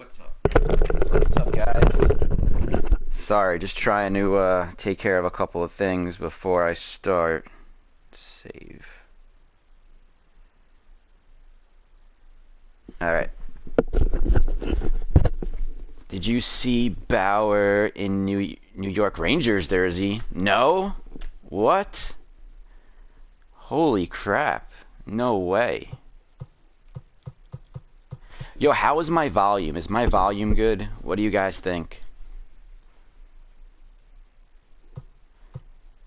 What's up? What's up, guys? Sorry, just trying to take care of a couple of things before I start. Save. Alright. Did you see Bauer in New York Rangers jersey? No? What? Holy crap. No way. Yo, how is my volume? Is my volume good? What do you guys think?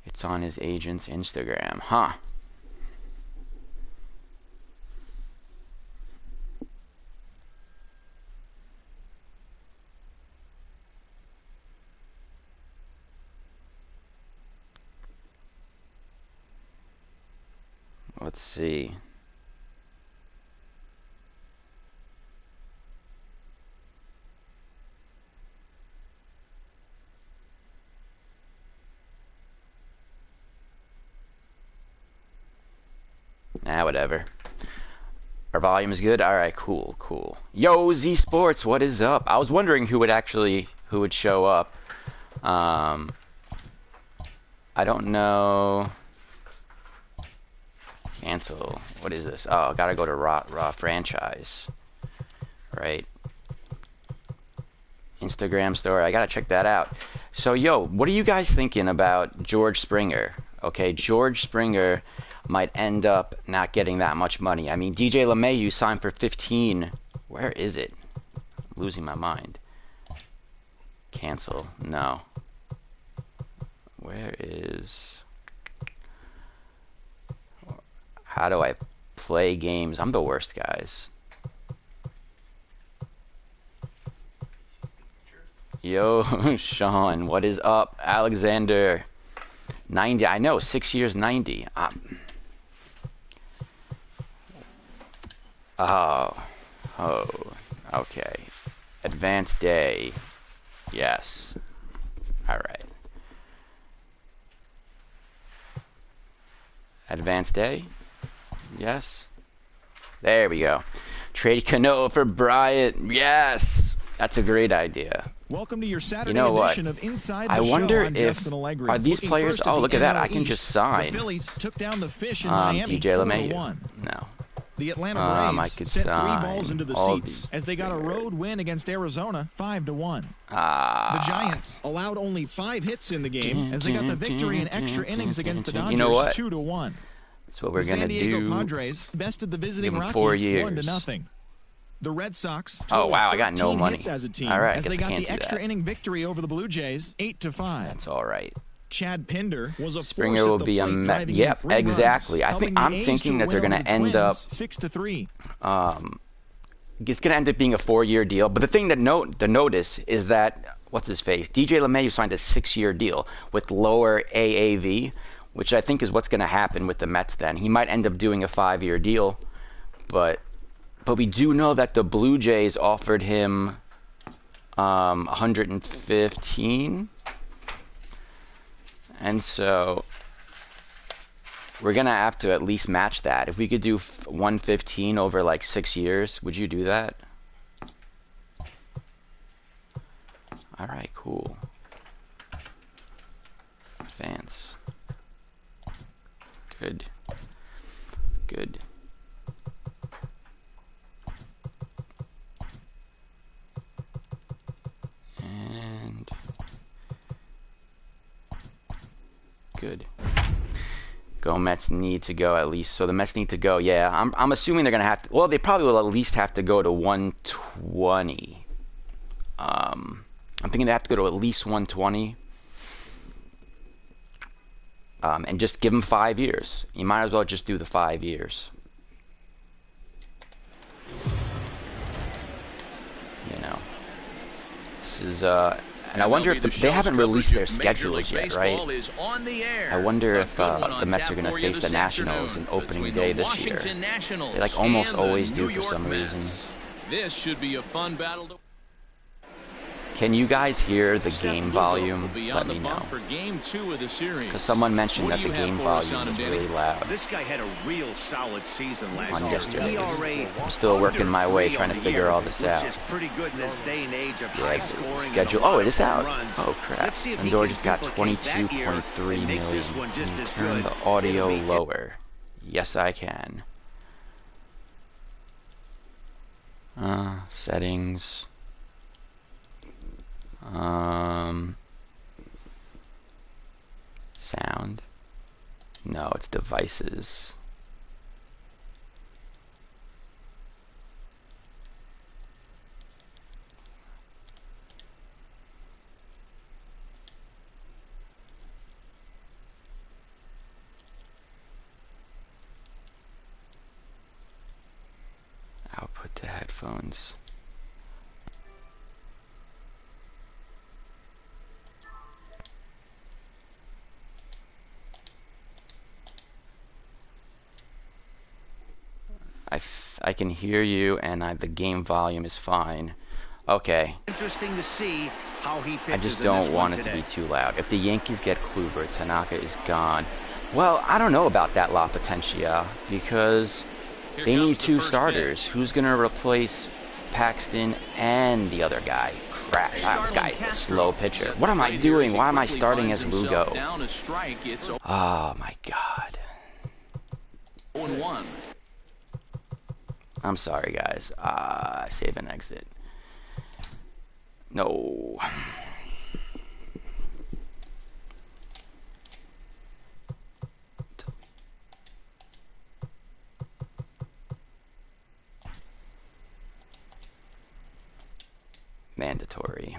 It's on his agent's Instagram. Huh. Let's see. Nah, whatever. Our volume is good? Alright, cool, cool. Yo, Z Sports, what is up? I was wondering who would show up. I don't know. Cancel. What is this? Oh, gotta go to Raw franchise. Right. Instagram story. I gotta check that out. So, yo, what are you guys thinking about George Springer? Okay, George Springer might end up not getting that much money. I mean, DJ LeMahieu signed for 15. Where is it? I'm losing my mind. Cancel. No. Where is... How do I play games? I'm the worst, guys. Yo, Sean, what is up? Alexander, 90. I know, 6 years, 90. Oh, okay. Advanced day. Yes. All right. Advanced day. Yes. There we go. Trade Cano for Bryant. Yes. That's a great idea. Welcome to your Saturday you know edition what? of Inside the I wonder Show. I'm if Justin Allegri. are these Looking players? first at Oh, look the at that! NL I can just East. sign. The Phillies took down the Fish in Miami DJ 4-1. LeMahieu. No. The Atlanta I Braves could set 3 sign balls into the all seats these as they got a road win against Arizona 5-1. The Ah. Giants allowed only 5 hits in the game as they got the victory in extra innings against the Dodgers You know what? 2-1. That's what we're The gonna San Diego do. Padres bested the visiting Give 'em 4 Rockies years. 1-0. The Red Sox Oh wow, I got no 13 money. hits as a team All right, as guess they I got can't the do extra that. inning victory over the Blue Jays 8-5. That's all right. Chad Pinder was a Springer force will at the be a plate, driving in yep, 3 exactly. runs, helping the I'm A's thinking that they're win gonna over the end up Twins 6-3. It's gonna end up being a 4-year deal. But the thing that notice is that what's his face? DJ LeMahieu signed a 6-year deal with lower AAV, which I think is what's gonna happen with the Mets. Then he might end up doing a 5-year deal, but we do know that the Blue Jays offered him 115, and so we're gonna have to at least match that. If we could do 115 over like 6 years, would you do that? All right, cool. Advance. Good. Good. And good. Go Mets need to go at least. So the Mets need to go. Yeah, I'm assuming they're gonna have to. Well, they probably will at least have to go to 120. I'm thinking they have to go to at least 120. And just give them 5 years. You might as well just do the 5 years. You know. This is and I wonder if they haven't released their schedules yet, right? I wonder if the Mets are going to face the Nationals in opening day this year. They like almost always do for some reason. This should be a fun battle to Can you guys hear the Seth game Lugo volume? will be Let on the me know. bump for game 2 of the series. Because someone mentioned What that do the you have game for us volume on him, was Danny? really loud This guy had a real solid season last on year. yesterday's. ERA I'm still working my way trying to figure all this out. Which is pretty good in this day and age of Yeah, high the scoring. schedule. Oh, it is out. Oh crap! Let's see if he Lindor can just got duplicate that year 22.3 and make million. this one just Can you as turn good? the audio It'll be- lower? Yes, I can. Settings. Sound. No, it's devices. Output to headphones. I can hear you, and the game volume is fine. Okay. Interesting to see how he pitches. I just in don't this want one it to today. be too loud. If the Yankees get Kluber, Tanaka is gone. Well, I don't know about that La Potencia because Here they comes need the two first starters. pitch. Who's going to replace Paxton and the other guy? Crap, this guy is a slow pitcher. What am I doing? Why am I starting as Lugo? Down a strike. It's Oh my god. 0-1. I'm sorry, guys. Save and exit. No. Mandatory.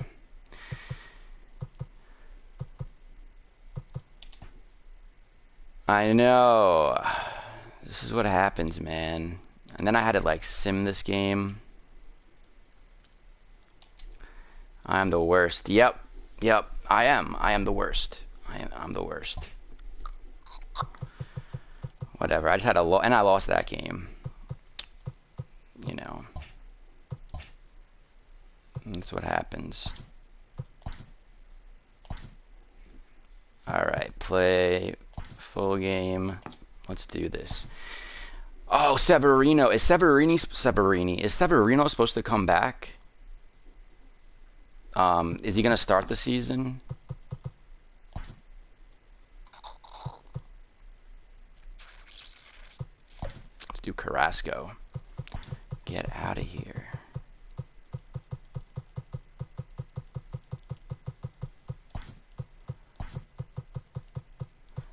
I know. This is what happens, man. And then I had to like sim this game. I am the worst. Yep. I am the worst. I'm the worst. Whatever. I just had and I lost that game. You know. That's what happens. All right, play full game. Let's do this. Oh, Severino. Is Severino supposed to come back? Is he going to start the season? Let's do Carrasco. Get out of here.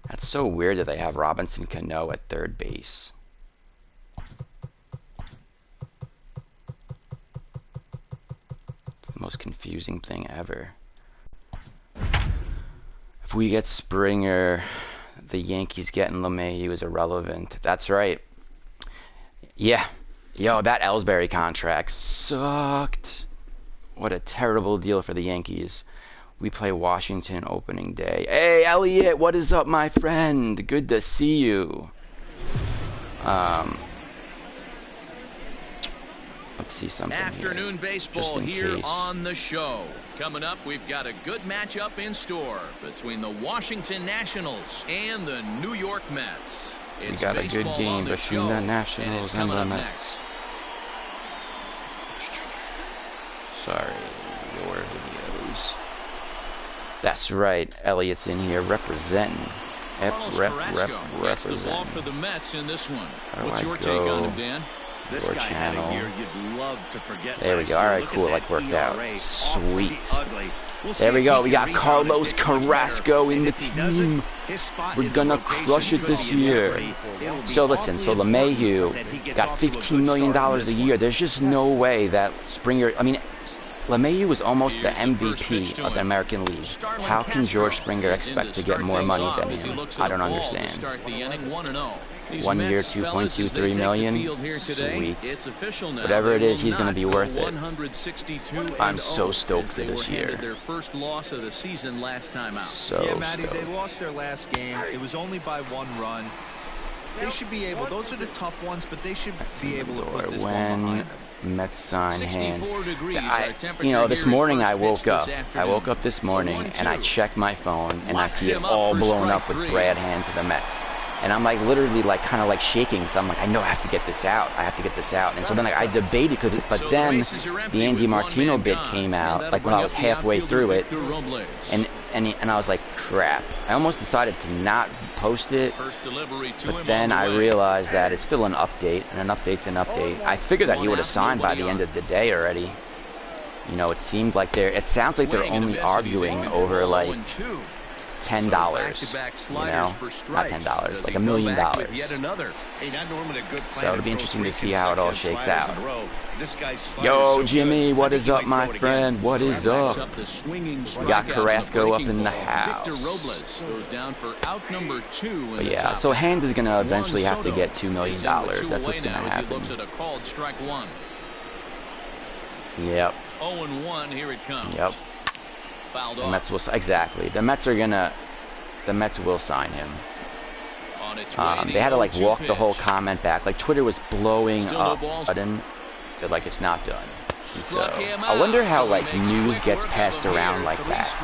That's so weird that they have Robinson Cano at third base. It's the most confusing thing ever. If we get Springer, the Yankees getting LeMahieu is irrelevant. That's right. Yeah. Yo, that Ellsbury contract sucked. What a terrible deal for the Yankees. We play Washington opening day. Hey, Elliot, what is up, my friend? Good to see you. Let's see something Afternoon here, baseball just in here case. on the show. Coming up, we've got a good matchup in store between the Washington Nationals and the New York Mets. We It's got a good baseball game on the between show, the and Nationals it's and coming the up Mets. next. Sorry, your videos. That's right, Elliot's in here representing. Carlos Carrasco gets the ball Representing. for the Mets in this one. How do What's I your take on go? him, Dan? This Your guy had channel. a year you'd love to forget. There we last go. year. All right, Look at cool. that Like worked out. ERA, Sweet. awfully ugly. We'll see There we if go. he We can got rebound and Carlos pitch much Carrasco better. in And the if he doesn't, team. his spot We're in the gonna rotation crush it could this be in year. jeopardy. It'll be So listen, so awfully LeMahieu important that he gets got off to a $15 good million start in a this year. one. There's just no way that Springer. I mean, LeMahieu was almost the Here's the first pitch MVP to of the him. American League. Starlin How can Castro George Springer is in expect to get start more things money off than as he him? looks I at don't a ball to understand. start the inning 1-0. These 1 year, Mets, fellas, as they take 2.23 the million. field here today, Sweet. it's official now. Whatever it They is, will he's gonna not be go worth it. 162 I'm and so 0 stoked as for they this were handed year. their first loss of the season last time out. So Yeah, Matty, they stoked. lost their last game. It was only by 1 run. They should be able. Those are the tough ones, but they should be able to put this one When behind them. Mets sign hand. 64 degrees. You know, this morning I woke up. I woke up this morning and I checked my phone and I see it all blown up with Brad Hand to the Mets. And I'm like literally like kind of like shaking. So I'm like, I know I have to get this out. I have to get this out. And so then like I debated, but then the Andy Martino bit came out like when I was halfway through it, and I was like, crap. I almost decided to not post it, but then I realized that it's still an update, and an update's an update. I figured that he would have signed by the end of the day already. You know, it seemed like it sounds like they're only arguing over like $10, you know, not $10, like $1 million. So it'll be interesting to see how it all shakes out. Yo, Jimmy, what is up, my friend? What is up? We got Carrasco up in the house. But yeah, so Hand is gonna eventually have to get $2 million. That's what's gonna happen. Yep. 0-1, here it comes. Yep. Fouled The off. Mets will exactly. The Mets will sign him. They had to like walk the whole comment back. Like Twitter was blowing up. Button. They're like it's not done. And so I wonder how like news gets passed around like that.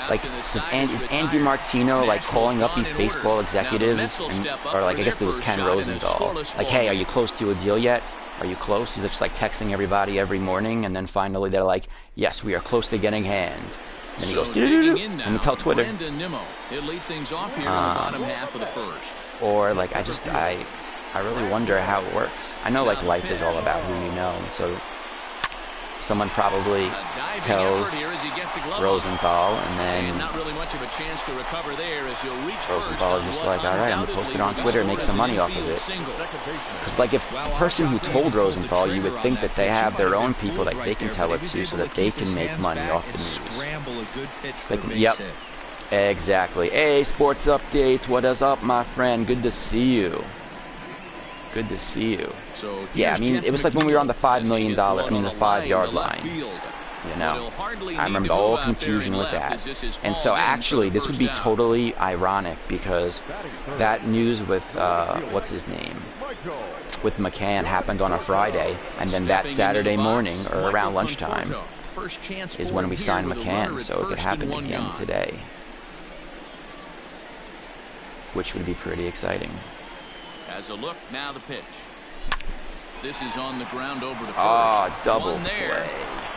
Like is Andy Martino like calling up these baseball executives, or like I guess it was Ken Rosenthal. Like, hey, are you close to a deal yet? Are you close? He's just like texting everybody every morning, and then finally they're like, yes, we are close to getting Hand. And then he goes, let me tell Twitter. Or like I really wonder how it works. I know like life is all about who you know, and so someone probably tells Rosenthal, and then Rosenthal is just like, all right, I'm gonna post it on Twitter and make some money off of it. Because like if the person who told Rosenthal, you would think that they have their own people that they can tell it to, so that they can make money off the news. Like, yep, exactly. Hey, sports updates. What is up, my friend? Good to see you. Good to see you. Yeah, I mean, it was like when we were on the $5 million, the 5-yard line. You know, I remember the whole confusion with that. And so actually, this would be totally ironic because that news with, what's his name? With McCann happened on a Friday, and then that Saturday morning, or around lunchtime, is when we signed McCann, so it could happen again today. Which would be pretty exciting. As a look, now the pitch. This is on the ground over to first. Oh, double play.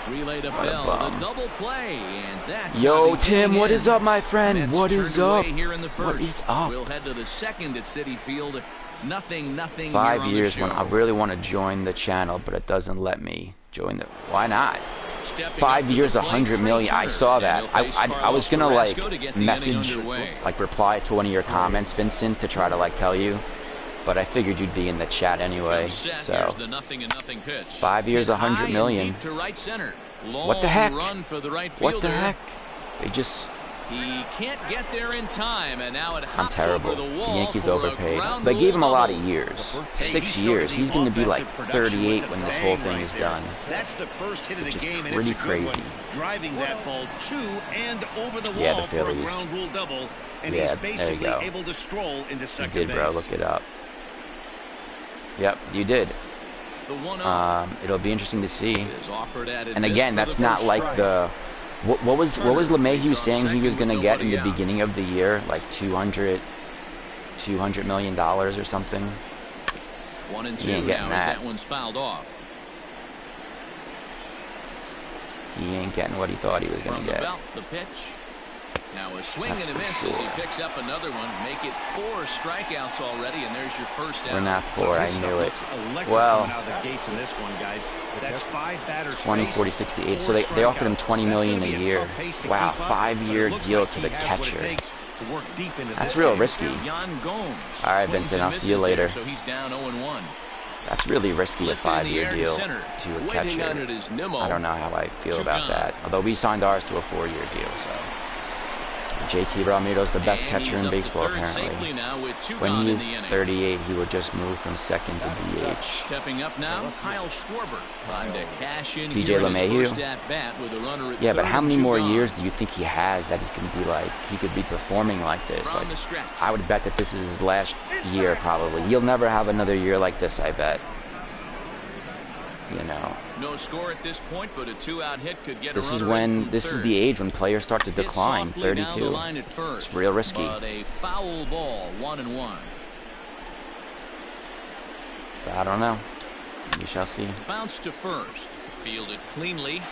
Relay to Bell, the double play, and that's Yo, Tim, what is up, my friend? What is up? Here in the first. What is up? We'll head to the second at Citi Field. Nothing. 5 years when I really want to join the channel, but it doesn't let me join the. Why not? 5 years, 100 million. I saw that. I was gonna like message, like reply to one of your comments, Vincent, to try to like tell you. But I figured you'd be in the chat anyway, so 5 years, 100 million. What the heck? What the heck? They just. He can't get there in time, and now it I'm terrible. The Yankees overpaid. They gave him a lot of years. 6 years. He's going to be like 38 when this whole thing is done. That's the first hit of the game, and pretty it's a good crazy. one. Driving that ball to and over the Yeah, wall the for a Phillies. ground rule double, and Yeah, he's there you basically go. able to stroll into You second did, base. bro. Look it up. Yep, you did. It'll be interesting to see. And again, that's not like the. What was LeMahieu saying he was going to get in the beginning of the year? Like $200 million or something? 1-2 He ain't getting now as that. that one's fouled off. He ain't getting what he thought he was going From to the get. belt, the pitch. Now a swing That's and a for miss as he sure. picks up another one. Make it 4 strikeouts already, and there's your first out. We're not 4, I This knew stuff it. looks electric Well, coming out of the gates in this one, guys. That's 5 batters 20, faced, 40, 68. 4 So they offered him strikeouts. $20 million That's a gonna be year. tough pace to Wow, keep up, 5-year but it looks deal like to he the has what it catcher. takes to work deep into That's this real game. risky. Jan Gomes. All right, Swings Vincent, and I'll see you misses later. there, so he's down 0-1. That's really risky, a Lifted in the 5-year air to deal center. to a Waiting on catcher. it is Nimmo. I don't know how I feel Two about gone. that. Although we signed ours to a 4-year deal, so JT Realmuto's the best And catcher he's in up to baseball, third safely apparently. now with 2 When gone he in is the inning. 38, he would just move from second to DH. Stepping up now, Kyle Schwarber. Time to cash in DJ here in his LeMahieu. first at bat with a runner at Yeah, but third how and many 2 more gone. years do you think he has that he could be performing like this? From Like, the stretch. I would bet that this is his last year, probably. He'll never have another year like this, I bet. You know, No score at this point, but a 2-out hit could get a this is runner in from this is third. the age when players start to Hit decline. softly down the 32. line at first, It's real risky. But a foul ball, 1-1. But I don't know. We shall see. Bounce to first. Fielded cleanly,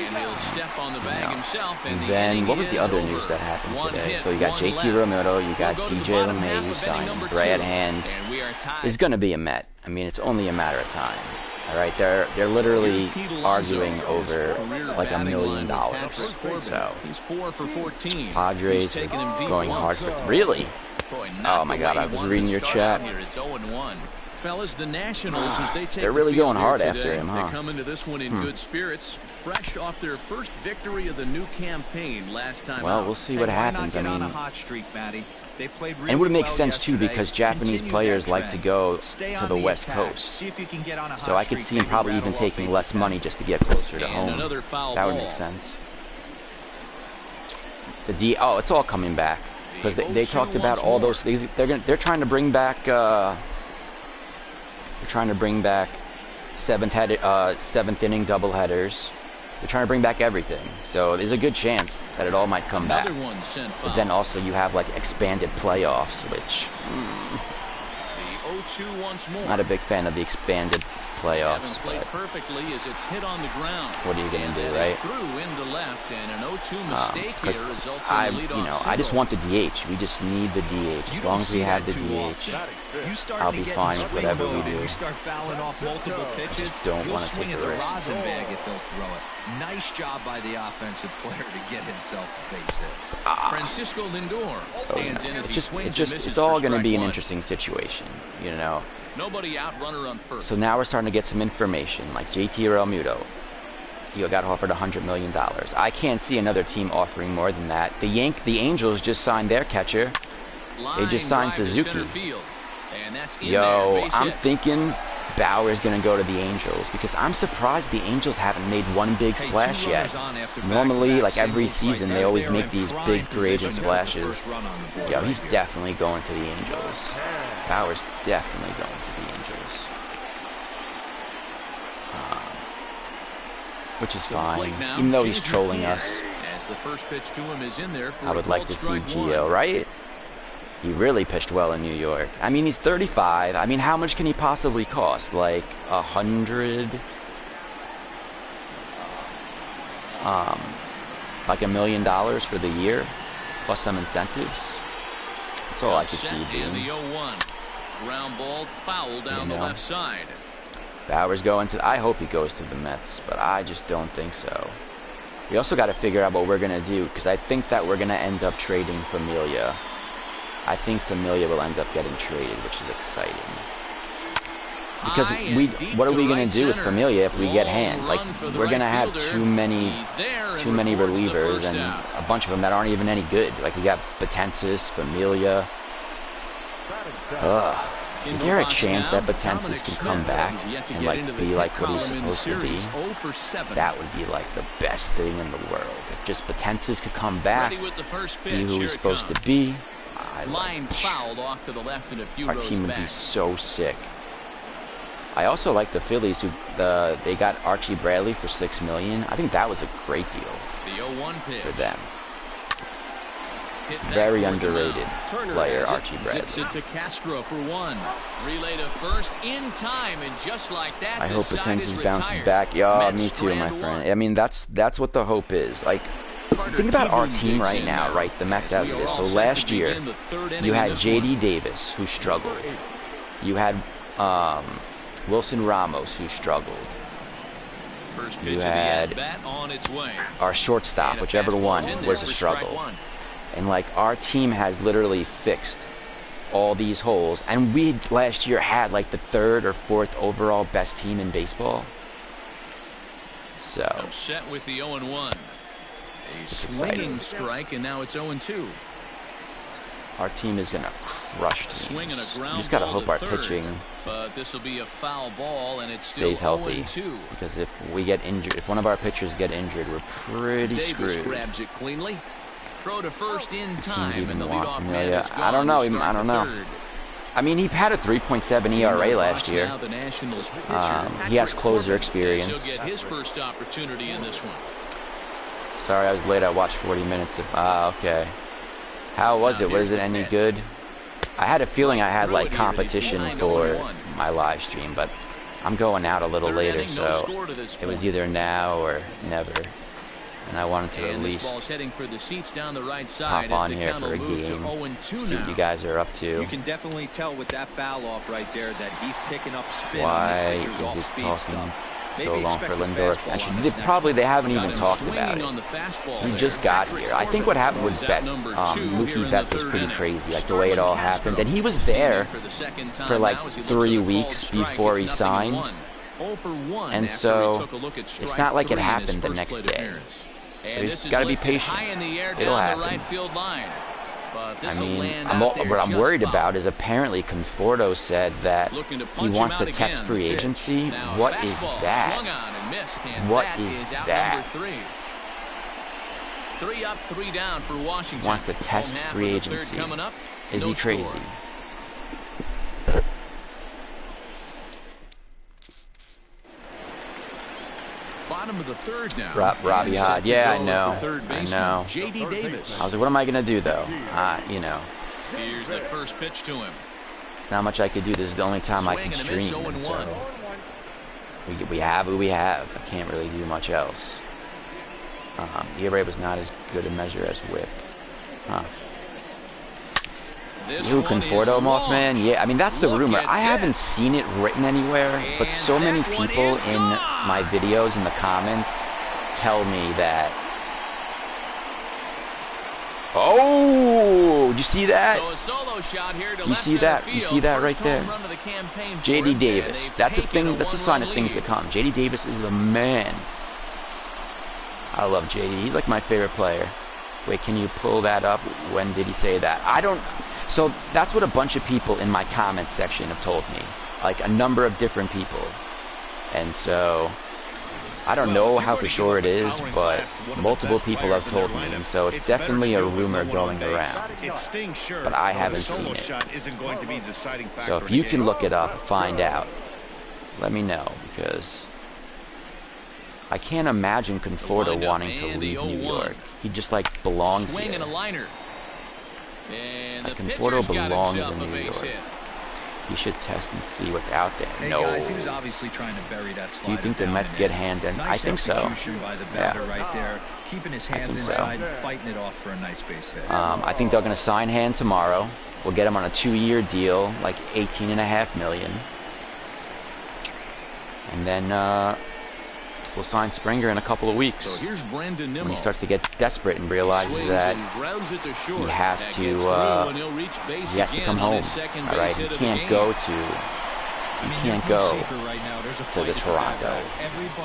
and he'll step on the bag himself. And the then, inning what was the is other over. news that happened One today? hit, So you got one JT left. Realmuto, you got We'll go to the DJ bottom half LeMahieu of signed, inning number Brad 2, Hand and we are tied. is going to be a Met. I mean, it's only a matter of time. All right, they're literally Here's Pete Alonso, arguing his over career like $1 batting million. line with Patrick Corbin. So He's 4 for 14. Padres He's taken him are deep going hard once. for really. Boy, Oh not my the God, way I he was wanted reading to your start chat. out here. It's 0-1. Fellas, the Nationals, as they take They're the really field going here hard today, after him, huh? They come into this one in good spirits, fresh off their first victory of the new campaign last time Well, out. we'll see what Hey, why happens. not I get on a mean, hot streak, Matty? They played really and it would make well sense too yesterday. because Japanese Continue players that like to trend. go Stay to on the West attack. Coast. See if you can get on a hot So I could streak, see him maybe probably even rattle off taking 8 to less 10. money just to get closer to And home. another foul That would ball. make sense. Oh, it's all coming back because they talked about all those things. They're trying to bring back. They're trying to bring back seventh inning doubleheaders. They're trying to bring back everything. So there's a good chance that it all might come back. Another one sent foul. But then also you have like expanded playoffs, which The 0-2 once more. not a big fan of the expanded playoffs. Haven't played But perfectly as it's hit on the ground. what are you gonna And do, that right? is through into left, and an 0-2 mistake because here results I, in the leadoff I just single. want the DH. We just need the DH. You As don't long as we see have the that too DH. often. You start I'll to be get fine in with swing whatever we mode and do. You start fouling off multiple pitches. just don't You'll wanna swing take at a the risk. rosin bag if they'll throw it. Nice job by the offensive player to get himself a base hit. Francisco Lindor stands in as he swings and misses It's all for going to strike be an one. interesting situation, you know. Nobody out, runner on first. So now we're starting to get some information, like JT Realmuto. You got offered $100 million. I can't see another team offering more than that. The Angels just signed their catcher. They just signed Line drive to Suzuki. center field. And that's in Yo, there, base I'm hit. thinking Bauer's going to go to the Angels because I'm surprised the Angels haven't made one big Hey, splash two yet. runners on after Normally, back-to-back like every singles season, right they there. always They're make in these prime big free agent position to put the splashes. first run on the board Yo, right he's here. definitely going to the Angels. Bauer's definitely going to the Angels. Which is To the fine, plate now, even though he's James trolling McCann, us. As the first pitch to him is in there for I would a like called to see strike Gio, one. right? He really pitched well in New York. I mean, he's 35. I mean, how much can he possibly cost? Like 100? Like $1 million for the year, plus some incentives. That's all I could see Set in the doing. 0-1. Ground ball foul down You the know. left side. Bauer's going to. I hope he goes to the Mets, but I just don't think so. We also got to figure out what we're gonna do because I think that we're gonna end up trading Familia. I think Familia will end up getting traded, which is exciting. Because High and deep what are we to gonna right do with center. Familia if we get Long Hand? Like run for the we're gonna right have fielder. too many He's there and relievers records the first and out. a bunch of them that aren't even any good. Like we got Betances, Familia. Ugh. In Is the there a box chance now, that Betances Dominic can come Smith back has yet to and get like into the be like what he's column in the supposed to be? series. 0 for 7. That would be like the best thing in the world. If just Betances could come back, Ready with the first pitch. be who Here he's it supposed comes. to be. Line fouled off to the left and a few Our rows team would back. be so sick. I also like the Phillies who they got Archie Bradley for $6 million. I think that was a great deal The 0-1 pitch. for them. Hit back Very toward the underrated mound. player, has it, Archie Zips Bradley. it to Castro for 1. Relay to first in time, and just like that, I the hope side is Betances bounces retired. back. Yeah, Mets me too, my strand friend. one. I mean, that's what the hope is. Like, Carter think about our Kieboom team digs right in now, now. right? The Mets As as we it are is. all So set to last year, begin the third inning you in had this J.D. one. Davis, who struggled. You had Wilson Ramos, who struggled. First pitch You of the had at-bat on its way. Our shortstop, And a whichever fastball's one, in there was a for strike struggle. one. And like our team has literally fixed all these holes. And we last year had like the 3rd or 4th overall best team in baseball. So Set with the 0-1. A It's swinging exciting. strike, and now it's 0-2. Our team is going to crush teams. Swing and a We ground just got to ball hope to our third. pitching But this will be a foul ball, and it's still stays healthy. 0-2. Because if we get injured, if one of our pitchers get injured, we're pretty Davis screwed. grabs it cleanly. Throw to first in Seems time, even and the more leadoff man familiar. is gone. I don't know. to start I don't the know. third. I mean, he had a 3.7 ERA last year. Now the Nationals pitcher, He has Patrick closer Corbin, experience. He'll get his first opportunity in this one. Sorry, I was late. I watched 40 minutes of. Okay. How was Now it? Was here's it the any pitch. good? I had a feeling I had Threw it like here, competition and he's for 0-1. my live stream, but I'm going out a little Third later, inning, no so score to this it was point. either now or never. And I wanted to at And this least ball's heading for the seats down the right side hop as on the here count for will a move to game, 0-2 see now. what you guys are up to. You can definitely tell with that foul off right there that he's picking up spin Why on is this pitcher's it off-speed talking stuff. so Maybe long for expect a Lindor? fastball on Actually, this they next probably one. they haven't Got even him talked about swinging it. on the fastball He there. just got Patrick here. I think what happened was Corbin that is out number 2 here Mookie in Betts the was third pretty inning. crazy, like the way it all Starlin happened, and he was Castro there for the second time for like now as he looks 3 at a weeks called strike. before It's he 0-1. signed. 0 for 1 And after so, he took a look at it's strike not like it 3 in his happened the first next plate day. appearance. So And he's this is got to be lifted patient. high in the air It'll down happen. the right field line. But I this'll mean, land out there what I'm just worried foul. about is apparently Conforto said that Looking to he punch wants him to out test again. free Pitch. agency. Now, What is fastball that? swung on and missed, and What that is out that? number 3. 3 up, 3 down for Washington. Wants to test Home half free of the third agency. coming up. Is No he crazy? score. Bottom of the third now. Robbie And set Hod. to Yeah, I go is know. the third I baseman, know. J.D. Davis. I was like, what am I gonna do though? You know, Here's the first pitch to him. not much I could do. This is the only time I Swing can and a miss, stream, and 0-1. so we have who we have. I can't really do much else. ERA was not as good a measure as WHIP. Huh. This Who, one is Conforto, Mothman? launched. Yeah, I mean, that's the Look rumor. at I haven't this. seen it written anywhere, but And so many that one people is in gone. my videos in the comments tell me that. Oh, did you see that? So a solo shot here to You left see center that? You field. see that First right there? home run of the campaign for J.D. him, and Davis. they've That's a taken thing. That's a 1-run sign of things to lead. come. J.D. Davis is the man. I love J.D. He's like my favorite player. Wait, can you pull that up? When did he say that? I don't. So that's what a bunch of people in my comments section have told me. Like a number of different people. And so I don't know how for sure it is, but multiple people have told me. And so it's definitely a rumor going around. But I haven't seen it. So if you can look it up, find out. Let me know, because I can't imagine Conforto windup wanting to and the leave New 0-1. York. He just like belongs Swing here. and a liner. And the Conforto pitcher's got belongs himself in a New base York. hit. He should test and see what's out there. Hey No. guys, he was obviously trying to bury that slider. Do you think the down Mets and get in. hand in? Nice I think so. execution by the batter right there, keeping his hands think so. inside and fighting it off for a nice base hit. I think they're going to sign Hand tomorrow. We'll get him on a 2-year deal, like $18.5 million. And then we'll sign Springer in a couple of weeks. So here's Brandon Nimmo. When he starts to get desperate and realizes Swings that and grounds it to short. he has That to, gets through and he'll reach base he has to again come on home. his second All right, base he hit of the can't game. go to. He can't go to the Toronto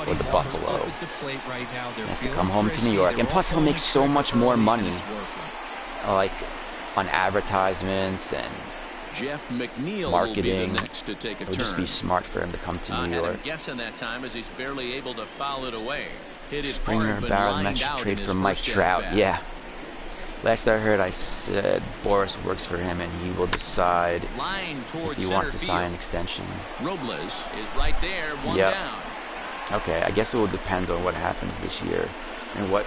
or the Buffalo. He has to come home to New York, and plus he'll make so much more money, like on advertisements and Jeff McNeil marketing. will be the next to take a It would turn. just be smart for him to come to New Had York. him guessing that time as he's barely able to foul it away. Hit it Springer, hard, but Barrett, lined Mets should out trade in for his Mike first Trout. at-bat. Yeah. Last I heard, I said Boris works for him, and he will decide Line if towards he center wants to field. sign an extension. Robles is right there, one Yep. down. Okay, I guess it will depend on what happens this year and what.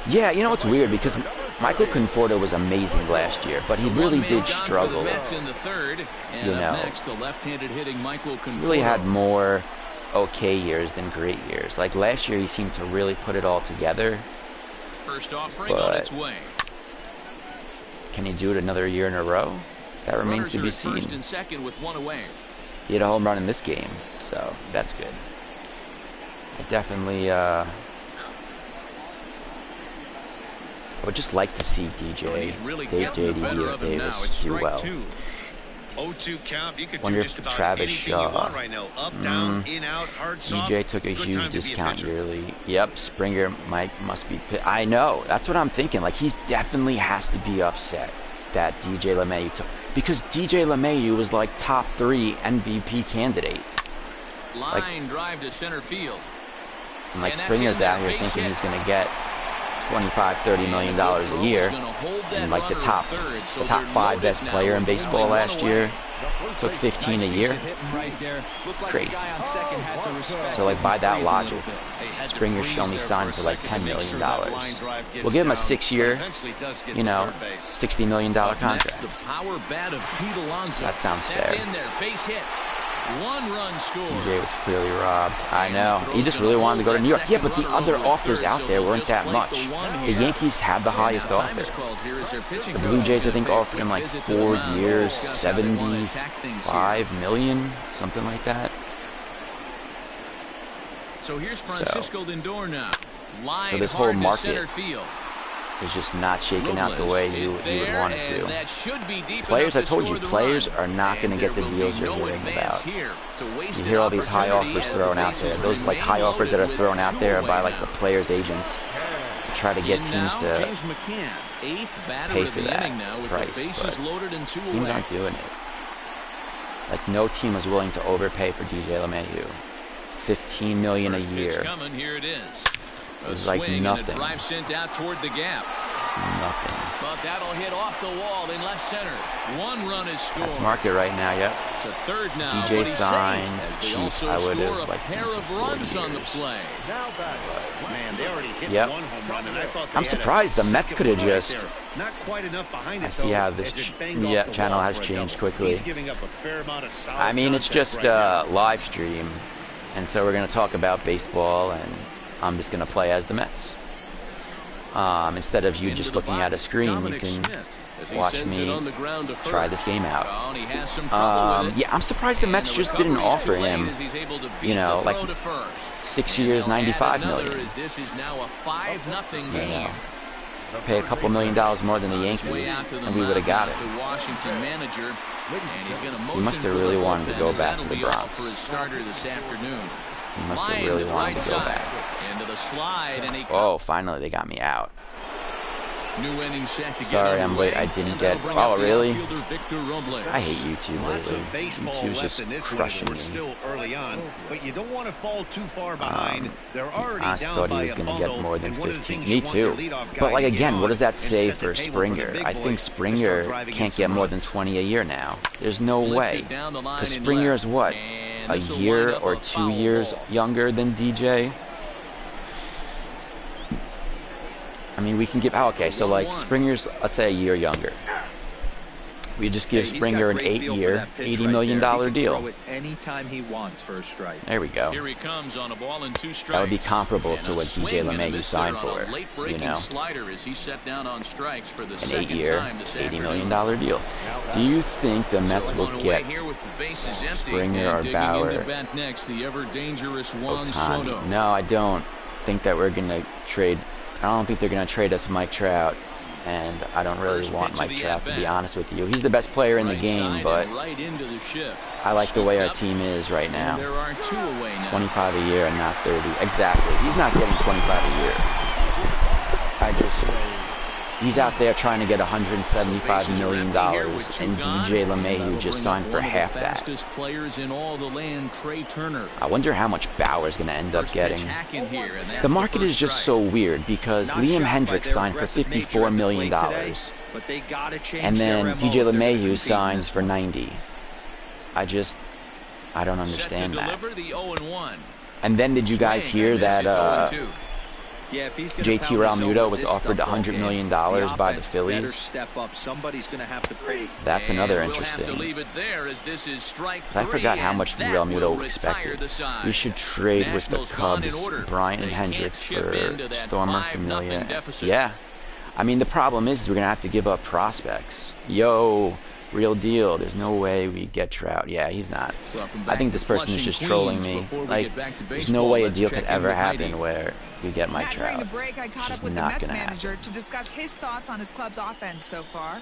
Yeah, you know it's weird because Michael Conforto was amazing last year, but he So really one man did gone for struggle. the Mets in the third, and You up know. next, the left-handed hitting Michael He Conforto. really had more okay years than great years. Like last year, he seemed to really put it all together. First offering on but- its way. Can he do it another year in a row? That remains Runners to are be at first seen. and second with one away. He had a home run in this game, so that's good. I definitely, I would just like to see But DJ, he's really Dave getting the JD better of him now. It's Davis do strike well. two. 0-2 count. You could Wonder do if just about Travis anything you Shaw. want right now. Up, down, in, out, hard, soft. DJ took a Good huge time to be a discount pitcher. yearly. Yep, Springer must be. I know. That's what I'm thinking. Like, he definitely has to be upset that DJ LeMahieu took, because DJ LeMahieu was like top 3 MVP candidate. Line drive to center field. And like And that's Springer's in there, out here base thinking hit. he's going to get $25-30 million a year, and like the top 5 best player in baseball last year took 15 a year. Crazy. So like by that logic, Springer should only sign for like $10 million. We'll give him a 6-year, you know, $60 million contract. The power bat of Pete Alonso. That sounds That's fair. in there, base hit. 1-run score. DJ was clearly robbed. I know. He just really wanted to go to New York. Yeah, but the other offers out there weren't that much. The Yankees had the highest offer. The Blue Jays, I think, offered him like 4 years, $75 million, something like that. So here's Francisco Lindor now. So this whole market is just not shaking out the way you would want it to. Players, I told you, players are not going to get the deals you're hearing about. You hear all these high offers thrown out there. Those like high offers that are thrown out there by like the players' agents to try to get teams to pay for that price, but teams aren't doing it. Like no team is willing to overpay for DJ LeMahieu. $15 million a year. Here it is. It's like nothing. Drive sent out toward the gap. Nothing. But that'll hit off the wall in left center. 1 run is scored. That's market right now, yep. To third now. DJ signed cheap. Also I would score have a liked pair him of for 4 runs on the years. play. Man, they already hit Yep. 1 home run, and I thought they I'm had a surprised the Mets second could have one right just. there. Not quite enough behind I it, see though, how this as it banged off the channel wall has for a changed double. quickly. He's giving up a fair amount of solid I mean, it's contact just right now. a live stream, and so we're going to talk about baseball, and I'm just going to play as the Mets. Instead of you just looking at a screen, you can watch me try this game out. Yeah, I'm surprised the Mets just didn't offer him, you know, like 6 years, $95 million. You know, pay a couple $1 million more than the Yankees, and we would have got it. He must have really wanted to go back to the Bronx. He must have really wanted to go back. Oh, finally they got me out. Sorry, I'm late. I didn't get. Oh, really? I hate YouTube Lots lately. of baseball YouTube's left just in this one crushing as we're me. still early on, but you don't want to fall too far behind. They're already I down thought by he was a going to bundle, get more than and one of the 15. things Me you want your too. leadoff guy But like to get again, what on does that and say set the for table the Springer? big I boys think to start Springer driving in can't some get more than runs. 20 a year now. There's no way. Because Springer is what? A year or 2 years younger than DJ? I mean, we can give. Oh, okay, so like Springer's, let's say, a year younger. We just give Springer an 8-year, $80 million deal. Anytime he wants for a strike. There we go. Here he comes on a ball and 2 strikes. That would be comparable to what DJ swing and a LeMahieu miss signed there on a for. late-breaking You know, slider as he set down on strikes for the an second 8-year, time this $80 afternoon. million deal. Do you think the Mets will get Springer or Bauer? Next, the ever-dangerous Juan Ohtani? Soto. No, I don't think that we're gonna trade. I don't think they're gonna trade us Mike Trout, and I don't really want Mike Trout, to be honest with you. He's the best player in the game, but I like the way our team is right now. There are 2 away now. 25 a year and not 30. Exactly. He's not getting 25 a year. He's out there trying to get $175 million, and DJ LeMahieu just signed for half that. I wonder how much Bauer's going to end up getting. The market is just so weird because Liam Hendricks signed for $54 million, and then DJ LeMahieu signs for $90. I don't understand that. And then did you guys hear that JT Realmuto was offered $100 million by the Phillies? That's another interesting. I forgot how much Realmuto expected. We should trade with the Cubs, Bryant and Hendricks for Stormer, Familia. Yeah. I mean, the problem is we're going to have to give up prospects. Yo, real deal. There's no way we get Trout. Yeah, he's not. I think this person is just trolling me. Like, there's no way a deal could ever happen where we get Mike Trout. During the break, I caught up with the Mets manager to discuss his thoughts on his club's offense so far.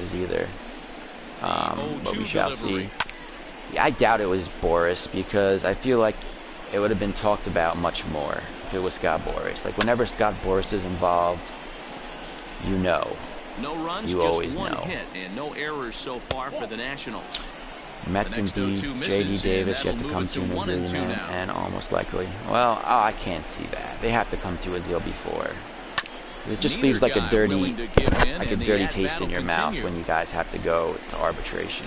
is either. But we 0-2 shall delivery. see. Yeah, I doubt it was Boris because I feel like it would have been talked about much more if it was Scott Boras. Like, whenever Scott Boras is involved, you know. No runs, You just always one know. hit, and no errors so far for the Nationals. Mets The next and 0-2 J.D. misses, Davis and yet to that'll come move to it an to 1-2 agreement, now. and almost likely. Well, I can't see that. They have to come to a deal before. It just leaves like a Neither guy willing dirty, to give in, like a and the dirty at-bat taste in will your mouth continue. when you guys have to go to arbitration.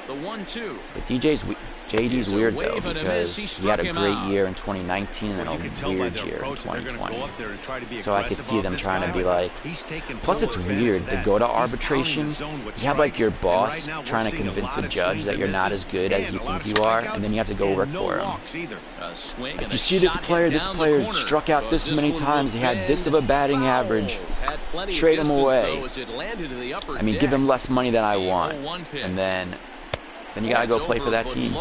The 1-2. But JD's Here's a weird though, wave and a miss. because He he had struck a him great out. year in 2019 and Well, you can a tell by weird their year in approach that they're going to 2020. go up there and try to be So I could aggressive see off them this trying to guy. be like, He's taking plus full it's advantage weird of to that. go to He's pounding arbitration. the zone with You have like your strikes, and boss right now we're trying to seeing a convince lot a of judge swings that and you're not misses as good as and you a lot think of you are, and then you have to go strikeouts work and for no him. walks either. A swing Like, and you a see this shot player, hit this down the player corner. struck out But this many one will times, he had this of bend a batting foul. average. Had plenty of Trade him distance, away. though, as it landed in the upper I mean, deck. give him less money than I The want, 0-1 pitch. and then you gotta go play for that team.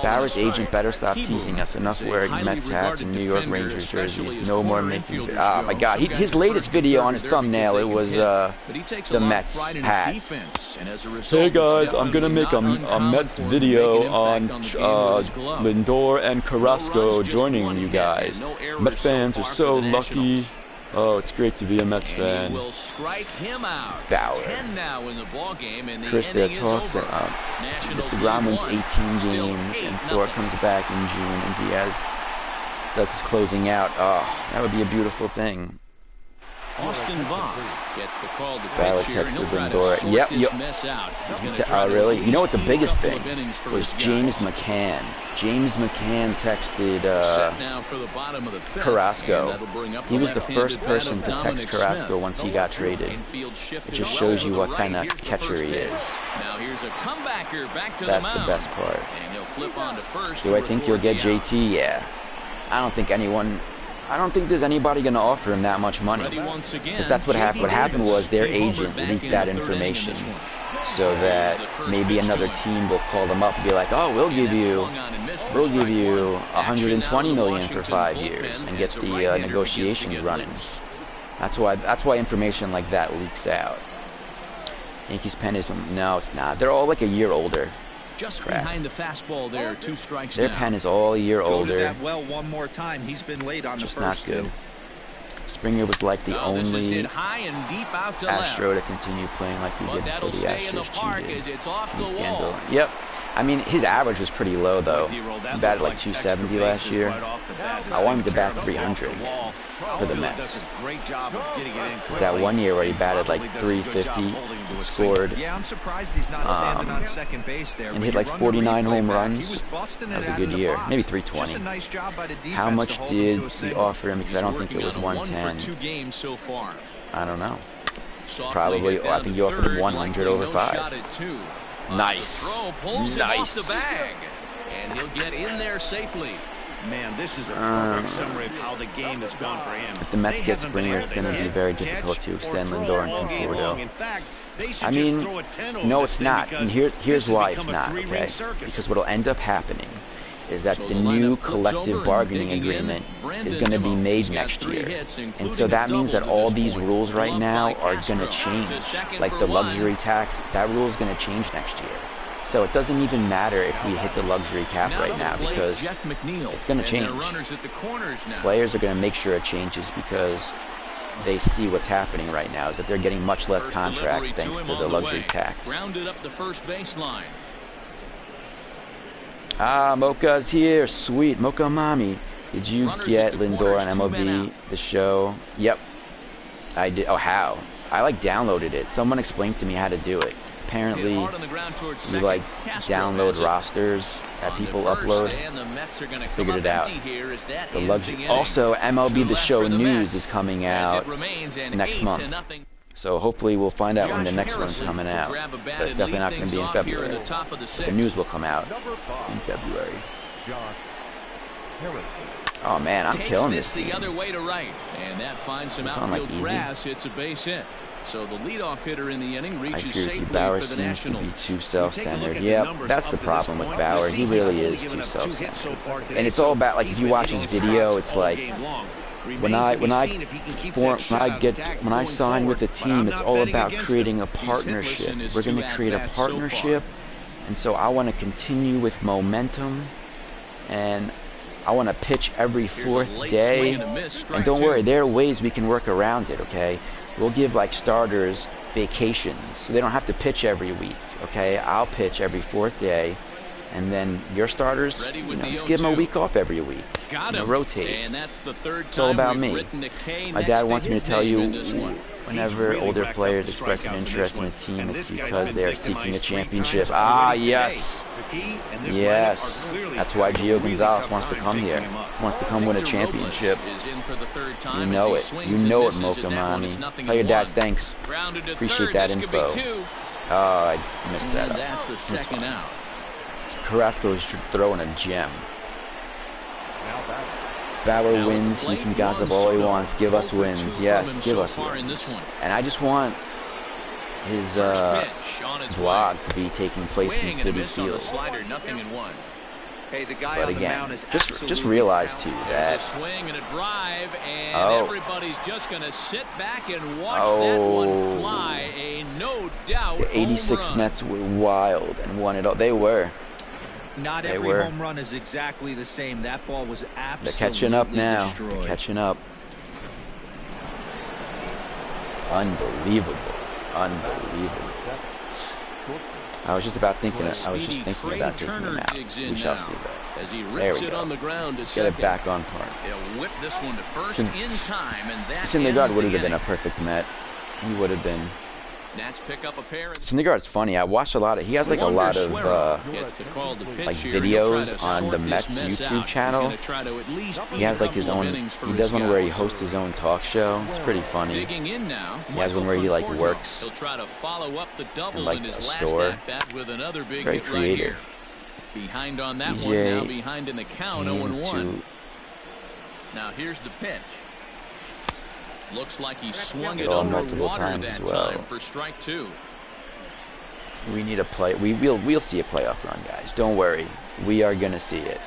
Barrett's agent better stop teasing us. Enough wearing Mets hats and New York Rangers jerseys. No more making. Oh my God! His latest video on his thumbnail, it was the Mets hat. Hey guys, I'm gonna make a Mets video on Lindor and Carrasco joining you guys. Met fans are so lucky. Oh, it's great to be a Mets fan. He will strike him out. Bauer. 10 now in the ball game, and the Chris there inning is talks over. that Nationals DeGrom wins lead 18 Still games, and 8-0. Thor comes back in June, and Diaz does his closing out. Oh, that would be a beautiful thing. Austin Voth gets the call to Barrett pitch here, and he'll texted try to Lindor. sort Yep, this yep. mess out. He's gonna try Oh, to really? at You know what the least get a biggest couple thing of innings for was? his James guys. McCann. James McCann texted Set now for the bottom of the fifth, and Carrasco. that'll bring up He was the left-handed first bat person of to text Dominic Carrasco Smith. once he got traded. Infield shifted It just well shows to you the what right. kind of Here's the catcher first he pitch. is. Now here's a comebacker back to That's the the mound. best part. And he'll flip on to first. Do to I think you'll record get the out. JT? Yeah. I don't think there's anybody going to offer him that much money. Ready once again, Because that's what happened. What happened was their agent leaked that information so that maybe another team will call them up and be like, oh, we'll give you 120 million for 5 years and get the negotiations running. That's why information like that leaks out. Yankees pen is no, it's not. They're all like a year older. Just Crap. behind the fastball there, 2 strikes Their now. pen is all a year Go to older. that well one more time. He's been late on the Just not first good. two. Springer was like the Oh, this is only hit high and deep out to Astro left. to continue playing like he But did for that'll the stay in the Astros park cheated. as it's off the And wall. Scandal. Yep. I mean, his average was pretty low, though. He batted like 270 last year. I want him to bat 300 for the Mets. Because that one year where he batted like 350, scored, Yeah, I'm surprised he's not standing on second base there. and But hit you like run the 49 replay home back, runs. He was busting That was it a out good of the year. box. Maybe Just 320. a nice job by the defense How much to hold him did to a he single. offer him? Because I don't think it was He's working on 110. 1 for 2 games so far. I don't know. Softly Probably, hit I down think to you offered him third, 100 likely over no 5. shot at 2. Nice. Throw pulls him off Nice. the bag, and he'll get in there safely. Man, this is a perfect summary of how the game has gone for him. If the Mets They get haven't been Springer, able it's to going to be hit, very catch, difficult to or extend throw Lindor all and game long. Conforto. In fact, they should I just mean, throw a 10 over no, this it's thing not. because And this here's has why it's become a not, three-ring okay? circus. Because what will end up happening is that So the the new lineup flips over collective and bargaining digging in, agreement Brandon is going to be Nimmo. made He's got next 3 year. hits, And including so that a means that double to all this these point. rules right Gloved now by are Castro. going to change. To second Like for the 1. luxury tax, that rule is going to change next year. So it doesn't even matter if we hit the luxury cap right now to play because Jeff McNeil, it's gonna and their change. runners at the corners now. players are going to make sure it changes because they see what's happening right now is that they're getting much less First contracts delivery thanks him to on the luxury way. tax. Grounded up the first baseline. Ah, Mocha's here. Sweet. Mocha Mommy. Did you Runners get at the Lindor corners, on 2 men MLB, out. the show? Yep. I did. Oh, how? I like downloaded it. Someone explained to me how to do it. Apparently, Hit hard on the ground towards you second. like Castro download has it. rosters that On to people first, upload. and the Mets are gonna come Figured up it out. empty here as that The ends luxury. inning. Also, MLB Two the left show for the news Mets, is coming as it out remains an next 8-0 month. So hopefully we'll find out when the Josh next one's Harrison coming will out. grab a bat But it's and definitely lead not going to things be in off here in February. the top of the But the sixth. news will come out in February. Oh man, I'm Takes killing this this the game. other way to right, and that finds some Does it sound like outfield easy? grass. It's a base hit. So the leadoff hitter in the inning I reaches agree with you. safely Bauer for the seems to be Nationals. too Take a look self-centered. at the Yep, numbers that's up the to problem this with point. Bauer. You He see really he's is only too given up 2 hits so self-centered. far today, And it's so all about like he's if you been watch hitting his his video, spots it's all like game long. when Remains I to be when I seen if he can keep form that when shot I on get attack when I going sign with the forward, but team, I'm it's not all betting about against creating a He's hitless partnership. in his We're 2 going to create a at-bats so far. partnership, and so I want to continue with momentum and I want to pitch every Here's a 4th late day. swing and a miss, strike And don't two. worry, there are ways we can work around it, okay? We'll give like starters vacations so they don't have to pitch every week, okay? I'll pitch every 4th day, and then your starters, Ready you with know, the just give them a 0-2. week off every week. Got You know, him. rotate. And that's the third It's all time about we've me. written a K My next dad to wants me his to tell name you in this one. whenever He's really older racked up players the express an strikeouts in interest this in a one. team, And it's this guy's because been they're seeking a victimized 3 championship. times Ah, already today. yes. McKee and this lineup Yes. are clearly That's why having a Gio really Gonzalez tough wants to time come picking here. him up. Wants to come win a Victor championship. Robles is in for the third You time know as it. he You swings and know it, misses at that one. Mokamani. It's nothing Tell your in dad one. thanks. Grounded to Appreciate third. that This could be info. 2. Oh, I missed that And up. that's the second fine. out. Carrasco is throwing a gem. Bauer Now at wins. the He plate, can gossip Juan all he Soto. wants. Give us 0 for 2 wins. from Yes, him give so us far in wins. this one. And I just want his First pitch on its vlog way. to be taking place in Swing and a Citi miss on the Field. slider, nothing in one. Hey, the guy But on the again, mound is just absolutely realize too There's that a swing and a drive, and Oh. everybody's just going to sit back and watch Oh. that one fly. A no doubt the 86 home run. Mets were wild and won it all. They were. Not They every were. home run is exactly the same. That ball was They're absolutely catching up now. destroyed. They're catching up. Unbelievable. Unbelievable. I was just about thinking. I was just thinking Trey about taking Turner him out. digs We in shall now see that. as he There rips we it go. on the ground to Get second. it back on par. He'll whip this one to first Syn- in time, and that Syndergaard ends would the have been a inning. perfect Met. He would have been. Nats pick up a pair. And Syndergaard's funny. I watched a lot of. He has like a lot of gets the call to pitch like here. He'll try videos to on sort the this Mets mess YouTube out. channel. He's gonna try to at least He has like his couple of own. innings for He his does one where he guys. hosts his own talk show. It's pretty funny. Digging in now. He has one where he like works He'll try to follow up the double in like in his a last store. at bat with another big Very hit right here. creative. Behind on that one, DJ now behind in the count, Came 0-1. to Now here's the pitch. Looks like he swung Hit it all under multiple water times that as well. time for strike 2. We need a play. We'll see a playoff run, guys. Don't worry. We are gonna see it.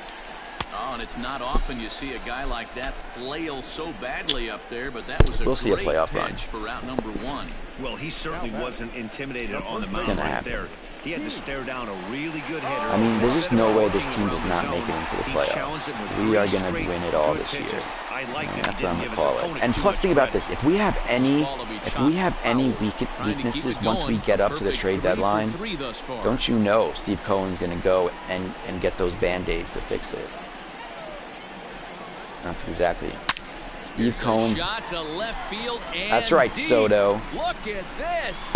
Oh, and it's not often you see a guy like that flail so badly up there, but that was a We'll see a great playoff pitch run. for out number 1. Well, he certainly wasn't intimidated on the mound gonna right happen. there. He had to stare down a really good hitter. I mean, there's just Instead of no way this walking team does around not the make it zone, into the he playoffs. challenged him with We are 3 gonna straight win it all good this year. pitches. I like that he That's what didn't I'm give gonna his call it. opponent And too plus, much think about credit. this: if we have any, Ball will be if we have any chopped foul. Trying to keep weaknesses it once going. we get up to the Perfect trade 3 for deadline, 3 thus far. don't you know Steve Cohen's gonna go and get those band-aids to fix it? That's exactly. Steve Here's a Cohen's. shot to left field and That's right, deep. Soto. Look at this.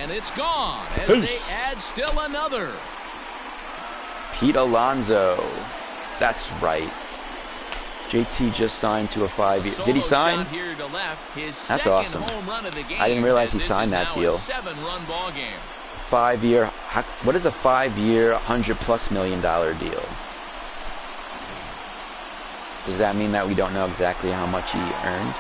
And it's gone as they add still another. Pete Alonso. That's right. JT just signed to a 5-year. Did he Solo sign? shot here to left. His That's second awesome. home run of the game. I didn't realize he as this signed is that now deal. A 7-run ball game. 5-year. What is a 5-year, $100+ million deal? Does that mean that we don't know exactly how much he earned?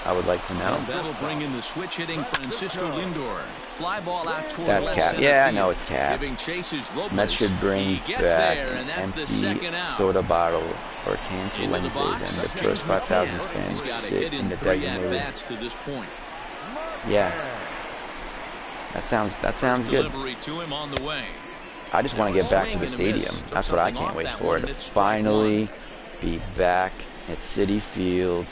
I would like to know. And that'll bring in the switch hitting Francisco Lindor. Fly ball out toward That's left cap. center Yeah, I field. know it's cap. Giving chases Robles. Mets should bring He gets back there, and an that's the empty second out. soda bottle or can for Into the Wednesdays, box. and the first 5,000 He's fans got a sit hit in in the 3 designated. at-bats to this point. Yeah, that sounds good. Delivery to him on the way. I just want to get back to the stadium. That's what I can't wait for. To finally be back at Citi Field.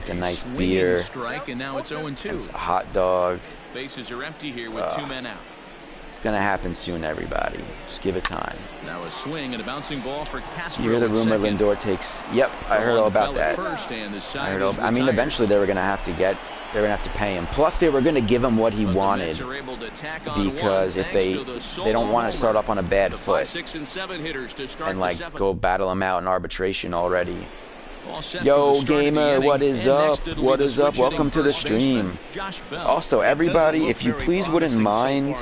It's a nice Swinging beer, strike, and now it's 0-2. it's a hot dog. Bases are empty here with 2 men out. It's gonna happen soon, everybody. Just give it time. Now a swing and a bouncing ball for Castro. You hear the at rumor second. Lindor takes. Yep, I heard all about Bell at that. First, and the I side heard all. is I mean, retired. eventually they were gonna have to get. They were gonna have to pay him. Plus, they were gonna give him what he But the wanted, Mets are able to tack on because one if thanks they to the solo they don't want to homer. start off on a bad The 5, foot 6, and 7 hitters to start and the like 7th. go battle him out in arbitration already. All set for Yo, the start of the gamer, inning. what is And up? next it'll What be the is up? switch hitting Welcome to the first baseman, stream. Josh Bell. Also, everybody, if you please wouldn't mind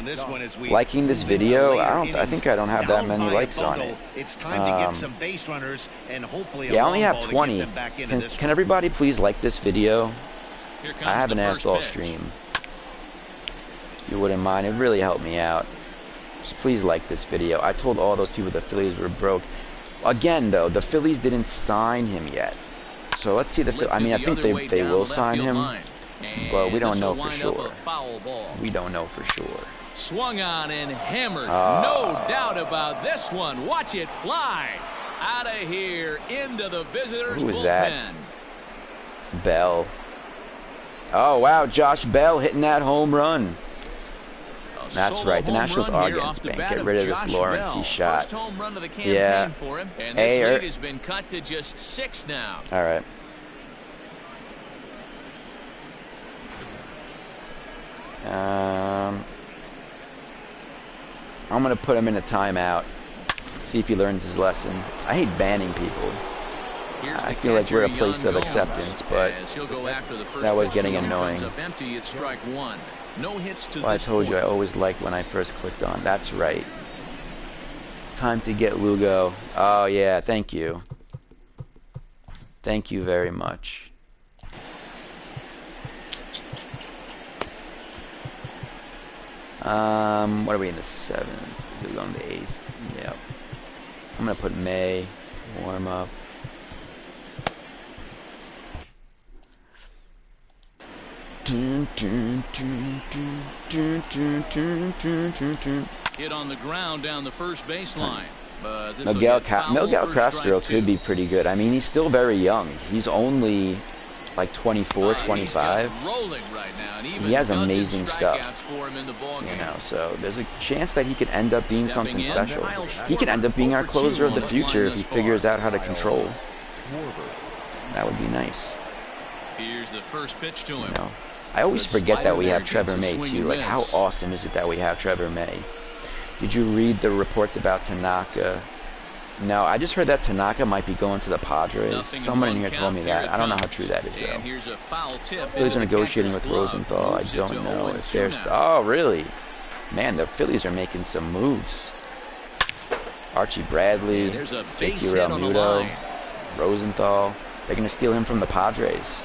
liking this video. I think I don't have that many likes on it. It's time to get some base runners and hopefully Yeah, I only a long have ball to 20. get them back into this Can one. everybody please like this video? Here comes I haven't the asked first all pitch. stream. If you wouldn't mind, it really helped me out. Just please like this video. I told all those people the Phillies were broke. Again, though, the Phillies didn't sign him yet. So let's see the. I mean, I think they Lifted will the other way sign down the him, left field line. but we And don't this'll know for wind up sure. a foul ball. We don't know for sure. Swung on and hammered. No doubt about this one. Watch it fly out of here into the visitors' Who was bullpen. that? Bell. Oh, wow. Josh Bell hitting that home run. That's right. The Nationals are getting spanked. Get rid of this Lawrence he shot. First home run of the campaign Yeah. for him. And this lead has been cut to just 6 now. All right. I'm going to put him in a timeout. See if he learns his lesson. I hate banning people. I feel like we're a place of acceptance, but that was getting annoying. Empty, it's strike 1. No hits to Well, I told you I always liked when I first clicked on. That's right. Time to get Lugo. Oh, yeah. Thank you. Thank you very much. What are we in the 7th? We're going to the 8th. Yep. I'm going to put May. Warm up. Hit on the ground down the first baseline. But Miguel Castro could be pretty good. I mean, he's still very young. He's only like 24, 25. He's just rolling right now, and even he has amazing stuff. For him in the ball game. You know, so there's a chance that he could end up being something special. He could end up being our closer of the future if he figures out how to control. That would be nice. Here's the first pitch to him. You know, I always forget that we have Trevor May too. Like, how awesome is it that we have Trevor May? Did you read the reports about Tanaka? No, I just heard that Tanaka might be going to the Padres. Someone in here told me that. I don't know how true that is, though. Phillies are negotiating with Rosenthal. I don't know if they're... Oh, really? Man, the Phillies are making some moves. Archie Bradley, JT Realmuto, Rosenthal. They're going to steal him from the Padres.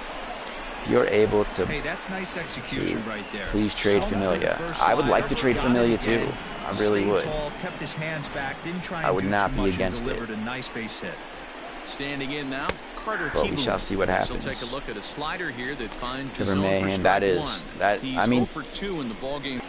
If you're able to... Hey, that's nice execution right there. Please trade Familia. I would like to trade Familia, too. I really would. Kept his hands back, didn't try I would not be against it. Delivered a nice base hit. Standing in now, Carter. But we shall see what happens. He'll take a look at a slider here that finds the Trevor zone May, for and that is one. that. He's I mean, 0 for 2 in the ball game.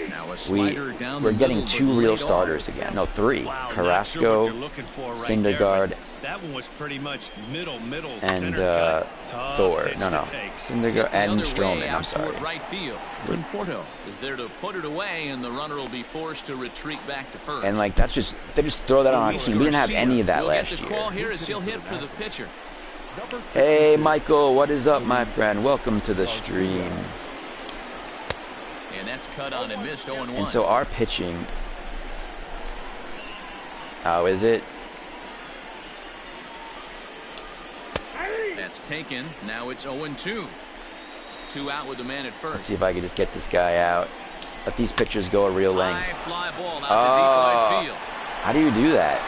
Now a slider down we're the getting middle, 2 but real laid starters off. again. No, 3. Wow, Carrasco, Syndergaard, that one was pretty much middle, and center cut. Thor. No, Syndergaard and Stroman. I'm Out sorry. toward right field. Conforto is there to put it away, and the runner will be forced to retreat back to first. And like that's just they just throw that on our team. We didn't have any of that we'll last get the year. call here as he'll hit for the pitcher. Hey, Michael, what is up, my friend? Welcome to the stream. And that's cut on and missed 0-1. And so our pitching. Oh, is it? That's taken. Now it's 0-2. 2 out with the man at first. Let's see if I can just get this guy out. Let these pitchers go a real length. High fly ball out to deep right field. How do you do that?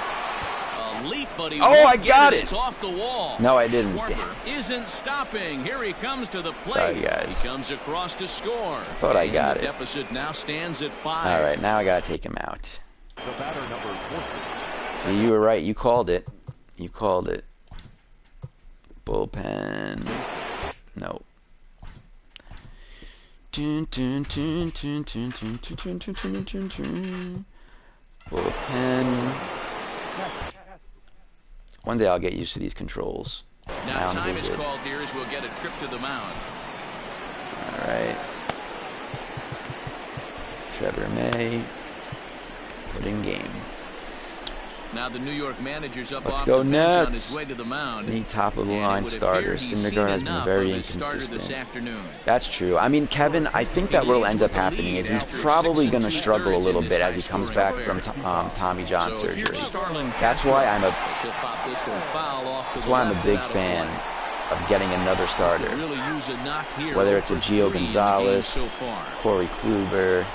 A leap, but he Oh, won't I got get it. It's off the wall. No, I didn't. Schwarber Damn. isn't stopping. Here he comes to the plate. Sorry, guys. He comes across to score. I thought I got the it. Deficit now stands at 5. All right, now I gotta take him out. So you were right. You called it. You called it. Bullpen. No. Bullpen. One day I'll get used to these controls. Now Mound time is visit. called here as we'll get a trip to the mound. All right. Trevor May. Put in game. Now the New York manager's up Let's off go the bench on Nets. his way to the mound. Need top of the And it line would starter. appear he's Syndergaard seen has been enough very of his starter this inconsistent. afternoon. That's true. I mean, Kevin, I think that what'll end up happening is he's probably going to struggle a little bit as he comes back from Tommy John So surgery. here's Starlin That's why I'm a He'll pop this one foul off to that's the why I'm a left big and out of fan play. of getting another starter. Really use a knock here. Whether it's a 0 for Gio 3 in the game Gonzalez, so far. Corey Kluber,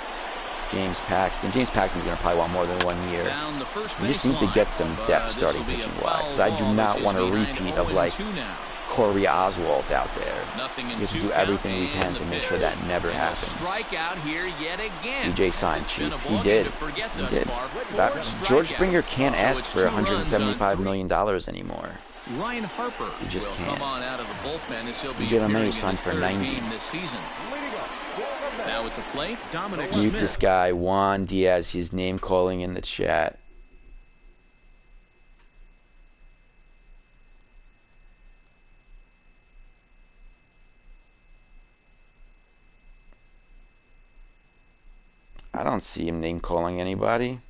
James Paxton. James Paxton's going to probably want more than 1 year. Down the first We just need to baseline, get some depth but starting this'll be a pitching wise. foul Because I do ball. not This want a is behind repeat of like 0-2 now. Corey Oswalt out there. Nothing in We have to 2 do count, everything we and can the to make pitch. sure that never And a happens. strikeout here yet again. DJ signed It's been cheap. a He ball did. game to forget He thus did. far. That, 4 George strikeouts. Springer can't So ask it's for 2 runs on $175 3. million anymore. Ryan Harper You just will can't. come on out of the bullpen as he'll be DJ LeMahieu appearing in signed his for 3rd 90. game this season. Now at the plate, Dominic Mute Smith. this guy, Juan Diaz. He's name calling in the chat. I don't see him name calling anybody.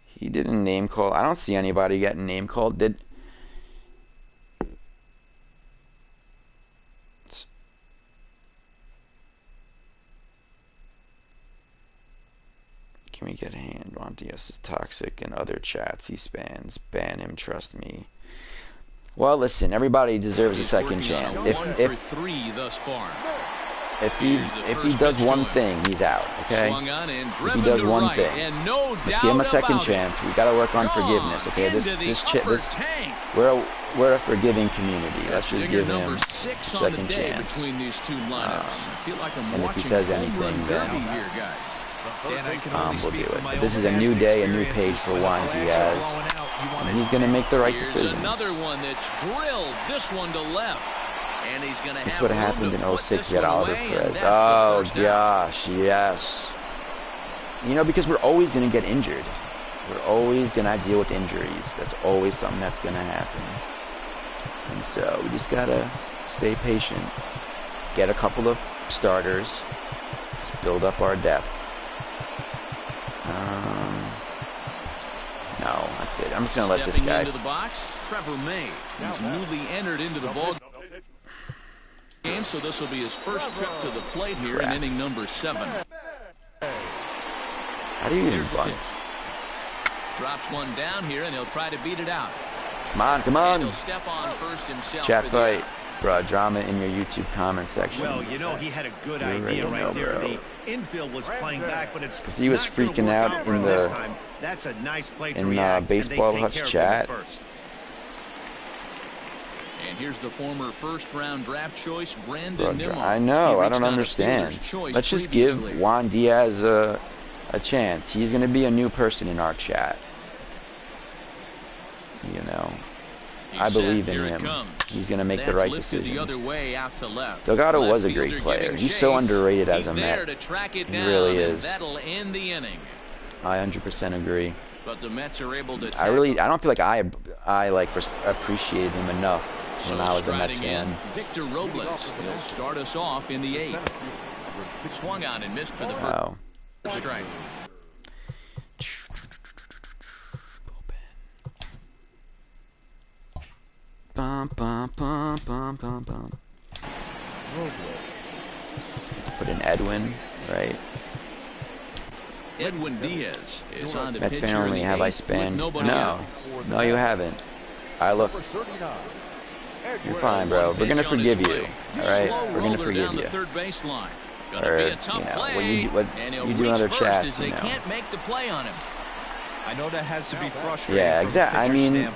He didn't name call. I don't see anybody getting name called. Did Can we get a hand? Juan Diaz is toxic in other chats he spans. Ban him, trust me. Well, listen, everybody deserves a second chance. If he does one thing, he's out. Okay. If he does one thing, let's give him a second chance. We got to work on forgiveness. Okay. We're a forgiving community. Let's just give him a second chance. And if he says anything, then we'll do it. But this is a new day, a new page for Juan Diaz. And he's going to make the right decisions. Another one that's drilled this one to left. And he's going to That's what happened in 06. We had Oliver Perez. Oh, gosh, yes. You know, because we're always going to get injured. We're always going to deal with injuries. That's always something that's going to happen. And so we just got to stay patient. Get a couple of starters. Just build up our depth. No, that's it. I'm just going to let this guy. Into the box, Trevor May. He's newly entered into the ball game, so this will be his first trip to the plate here in inning number 7. How do you even bunt? Drops one down here, and he'll try to beat it out. Come on, come on. He'll step on first himself. Chat fight. Bro, drama in your YouTube comment section. Well, you know, he had a good idea right there. The infield was playing back, but it's he was freaking out in the That's a nice play to in react, Baseball Hutch chat. And here's the former first-round draft choice, Brandon Nimmo. I know, I don't understand. Let's just give Juan Diaz a chance. He's going to be a new person in our chat. You know, I believe in him. He's going to make the right decisions. Delgado was a great player. He's so underrated as a Met. He really is. I 100% agree. But the Mets are able to I don't feel like I appreciated him enough when I was a Mets fan. Victor Robles will start us off in the 8th. Swung on and missed for the first strike. Bum, bum, bum, bum, bum, bum. Let's put in Edwin, right? Edwin Diaz is on the Mets pitcher. fan only. Have I spanned? No, no, you haven't. I looked. You're fine, bro. We're gonna forgive you. All right, we're gonna forgive you. Or when you do another chat, you know. Can't make the play on him. I know that has to be frustrating. Yeah, exactly. I mean.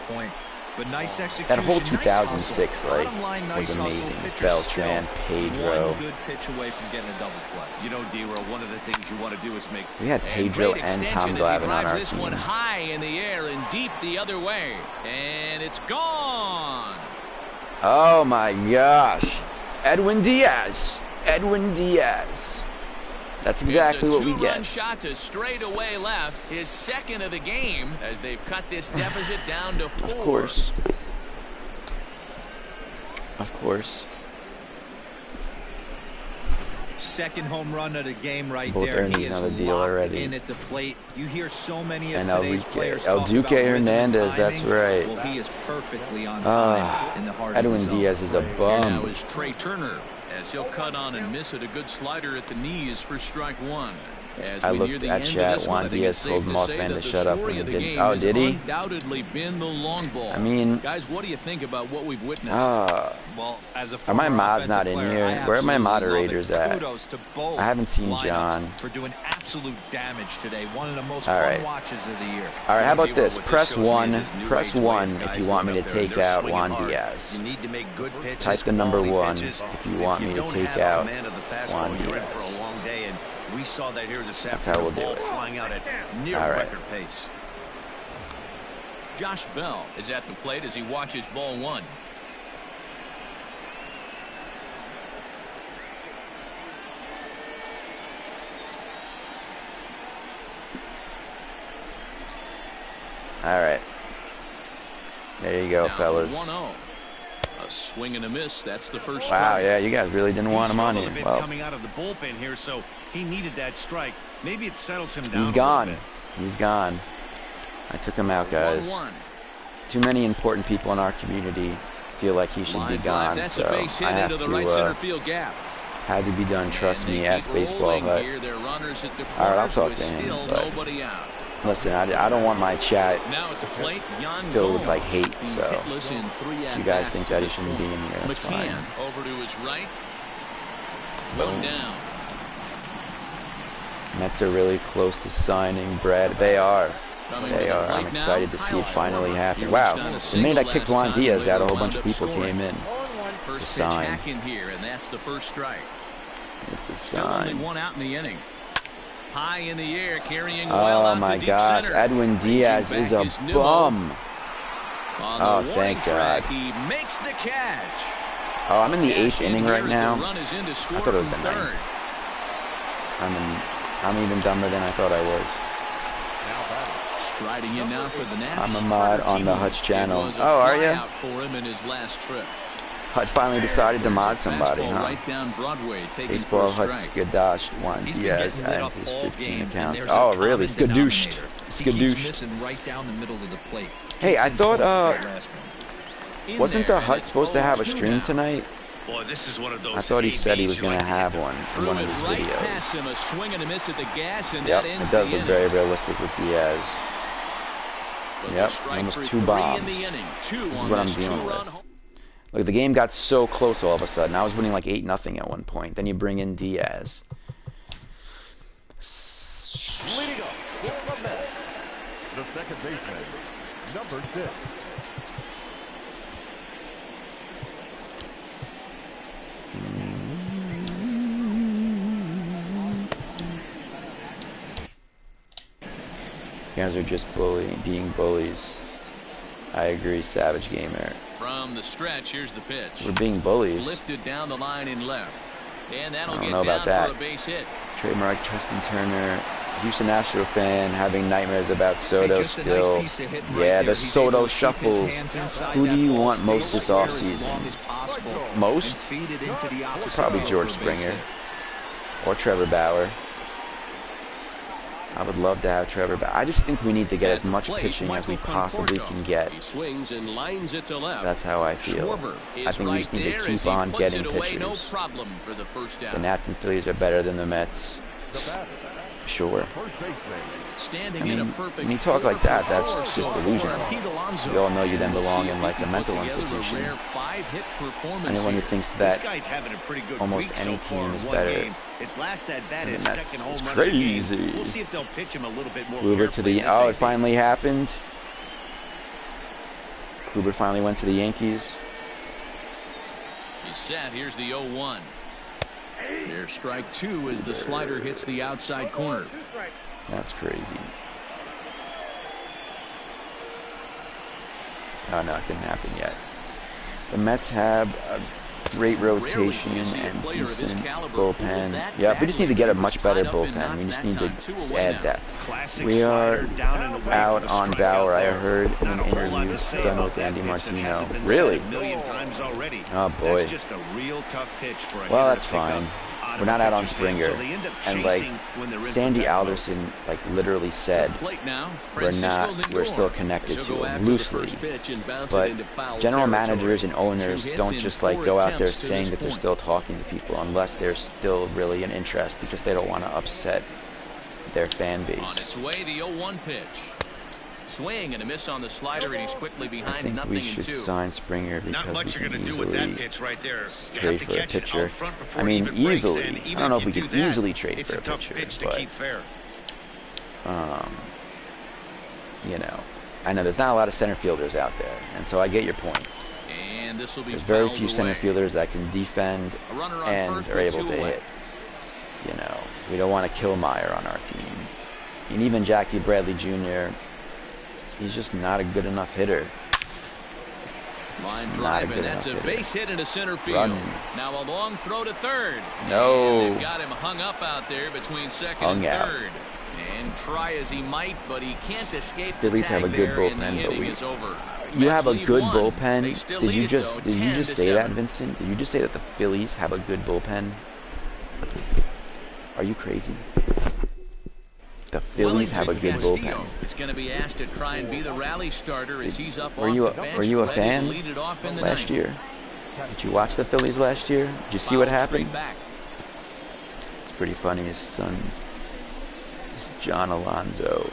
But nice execution, That whole 2006 nice was amazing. Beltran, Pedro. Good pitch away from getting a double play. You know, D-Roll, one of the things you want to do is make. We had Pedro and Tom Glavine on our this team. one high in the air and deep the other way, and it's gone. Oh my gosh, Edwin Diaz. Edwin Diaz. That's exactly what we get. Shot to straightaway left, his second of the game, as they've cut this deficit down to 4. Of course. Of course. Second home run of the game right Both there. He is another deal locked already. in at the plate. You hear so many of And today's players El talk Duque about rhythm and Hernandez, that's timing. right. Well, he is perfectly on time in the heart Edwin of the zone. Diaz is a Now bum. is Trey Turner, as he'll cut on and miss at a good slider at the knees for strike 1. As I we near looked the at end of chat. this one, Juan I think Diaz it's told safe to say Mothman that to the shut up story when of he the didn't. game Oh, has did he? undoubtedly been the long ball. I mean, guys, what do you think about what we've witnessed? Well, as a are my former mods not in offensive here? player, I Where are my absolutely love it. moderators at? Kudos to both I haven't seen lineups John. for doing absolute damage today. One of the most All fun right. watches of the year. All right, how about D-Roll, this? what Press shows me 1. is new Press age wave 1 guys if you want me going to out there, take they're out swinging Juan hard. Diaz. You need to make good pitches, Type the number quality 1 pitches. if you want me to don't take have out command of the fastball, Juan you're in Diaz. for a long day, and we saw that here this That's afternoon. how we'll do Ball it. flying out at near All right. record pace. Josh Bell is at the plate as he watches ball one. All right. There you go, Now fellas. 1-0. A swing and a miss. That's the first Wow, strike. yeah, you guys really didn't want him on here. Well, coming out of the bullpen here, so he needed that strike. Maybe it settles him down. he's gone. He's gone. I took him out, guys. 1-1. Too many important people in our community feel like he should be Line drive. gone, That's so a base hit I have into the right center to field gap. had to be done. Trust And me, they ask keep Baseball rolling Hut. here. Their runners at the All right, I'll corners talk with to him, still but nobody out. listen, I don't want my chat Now at the plate, Jan filled with like hate. He's So hitless in 3 if you at guys bats think to that he this shouldn't be point. in here, that's fine. McCann over to his right. Boom. One down. Mets are really close to signing Brad. They are. Coming They to the are. plate I'm now, excited to see it finally He happen. reached Wow, on a the minute single I kicked last Juan time, Diaz out, a later whole bunch of wound up people scoring. came in. First It's a pitch sign. hack in here, and that's the first strike. It's a Still only sign. one out in the inning. High in the air, carrying well Oh out my to deep gosh, center. Edwin Diaz Reaching is a back is Nimmo. bum. On Oh, the thank warning track, God. he makes the catch. Oh, I'm in the Cash 8th in inning here right as the now. run is in to score thought it was from the 9th. third. I'm even dumber than I thought I was. Striding in now for the Nats. I'm a mod on the Hutch channel. It was a Oh, are you? flyout for him in his last trip. Hutch finally decided to mod somebody, Fastball huh? right down Broadway, taking Baseball for a Hutch strike. Gaddash Juan He's been Diaz getting lit and up his all 15 game, and accounts. there's a Oh, really? common Skadooshed. denominator. He keeps Skadooshed. missing right down the middle of the plate. Hey, I Case in thought, point, that last one. In wasn't there, the and Hut it's supposed to have a 0-2 stream now. tonight? Boy, this is one of those. I thought he said he was ABs going to you like have get. one in Threw one of it his right videos. past him, a swing and a miss at the gas, and Yep, that ends it does the look inning. very realistic with Diaz. But Yep, the strike almost for 2 3 bombs. in the inning. Two This is on what I'm this dealing two-run with. home. Look, the game got so close all of a sudden. I was winning like 8-0 at one point. Then you bring in Diaz. Leading up for the Mets, the second baseman, number 6. Guys are just being bullies. I agree, Savage Gamer. From the stretch, here's the pitch. We're being bullies. Lifted down the line in left. And that'll I don't get know about down that. for a base hit. Trademark Tristan Turner, Houston Astro fan, having nightmares about Soto Hey, just a nice still. piece of hitting right Yeah, there. the He's Soto able to keep his shuffles. hands inside Who that do you ball, want stay most this square as offseason? long as possible, Most? and feed it into the opposite Probably field George for a base Springer. hit. Or Trevor Bauer. I would love to have Trevor Bauer. I just think we need to get At as the much plate, pitching as we Michael possibly Conforto. can get. He swings and lines it to left. That's how I feel. Schwarber is I think we right just need there to as keep he on puts getting it away, no pitchers. problem for the first out. The Nats and Phillies are better than the Mets. The batter, Sure. first baseman, Standing I mean, in a perfect when you talk like that, that's 4 just so far. delusional. Pete Alonso. We all know you then We'll belong see in if like he a can mental put together institution. A rare 5-hit performance Anyone who here. thinks This that guy's having a pretty good almost week any so far team is in one better game. His last at bat than is the Mets second is home run of the game. crazy. We'll see if they'll pitch him a little bit more Kluber to carefully the in this it AB. finally happened. Kluber finally went to the Yankees. He's set. Here's the 0-1. There's strike 2 as the slider hits the outside corner. That's crazy. Oh no, it didn't happen yet. The Mets have a great rotation Rarely do you see a and player of this decent caliber fold bullpen. that Yeah, we just need to badly, get a but he much was better tied up in bullpen. We knots just need that to time. 2 away add now. depth. Classic We are slider down and away out for the on strikeout Bauer. I there. heard in Not an a whole lot interview to say done about with that Andy pitch that Martino. hasn't been Really? said a million times already. Oh boy. That's just a real tough pitch for a Well, hitter that's to pick up fine. out We're of not a out on pitcher's hand, Springer. so they end up And like chasing when they're in Sandy protect mode. Alderson like literally said, Plate now. we're Lindor. still connected She'll to go him after the loosely. first pitch and bounce it But into foul general territory. managers and owners 2 hits don't in just like 4 go out there attempts to saying this that they're point. still talking to people unless there's still really an interest because they don't want to upset their fan base. On its way, the 0-1 pitch. Swing and a miss on the slider, and he's quickly I behind think we nothing in should 2. sign Springer because Not much we you're can going to do with that easily pitch right there. You trade have to for a catch it pitcher. out front before I it mean, even breaks, easily. and I even don't know if if we you could do that, easily trade it's for a a tough pitcher, pitch to but keep fair. you know, I know there's not a lot of center fielders out there, and so I get your point. And this will be There's very fouled few center away. fielders that can defend A runner on and first are with able 2 to away. hit. You know, we don't want to kill Meyer on our team. And even Jackie Bradley Jr., He's just not a good enough hitter. Line Not a drive, good and that's a enough hitter. base hit into center field. Run. Now a long throw to third. No. And they've got him hung up out there between second Hung and out. third. And try as he might, but he can't escape the Phillies have tag a good there, and the bullpen, but inning is over. You Mets have a lead good one. bullpen. They still Did lead you it, just though, did you just 10 to say that, 7. Vincent? Did you just say that the Phillies have a good bullpen? Are you crazy? The Phillies have a good bullpen. Is going to be asked to try and be the rally starter as he's up Were off you the bench, were you a ready to fan lead it off in the last ninth. year? Did you watch the Phillies last year? Did you see what Fouled happened? straight back. It's pretty funny. His son is John Alonzo.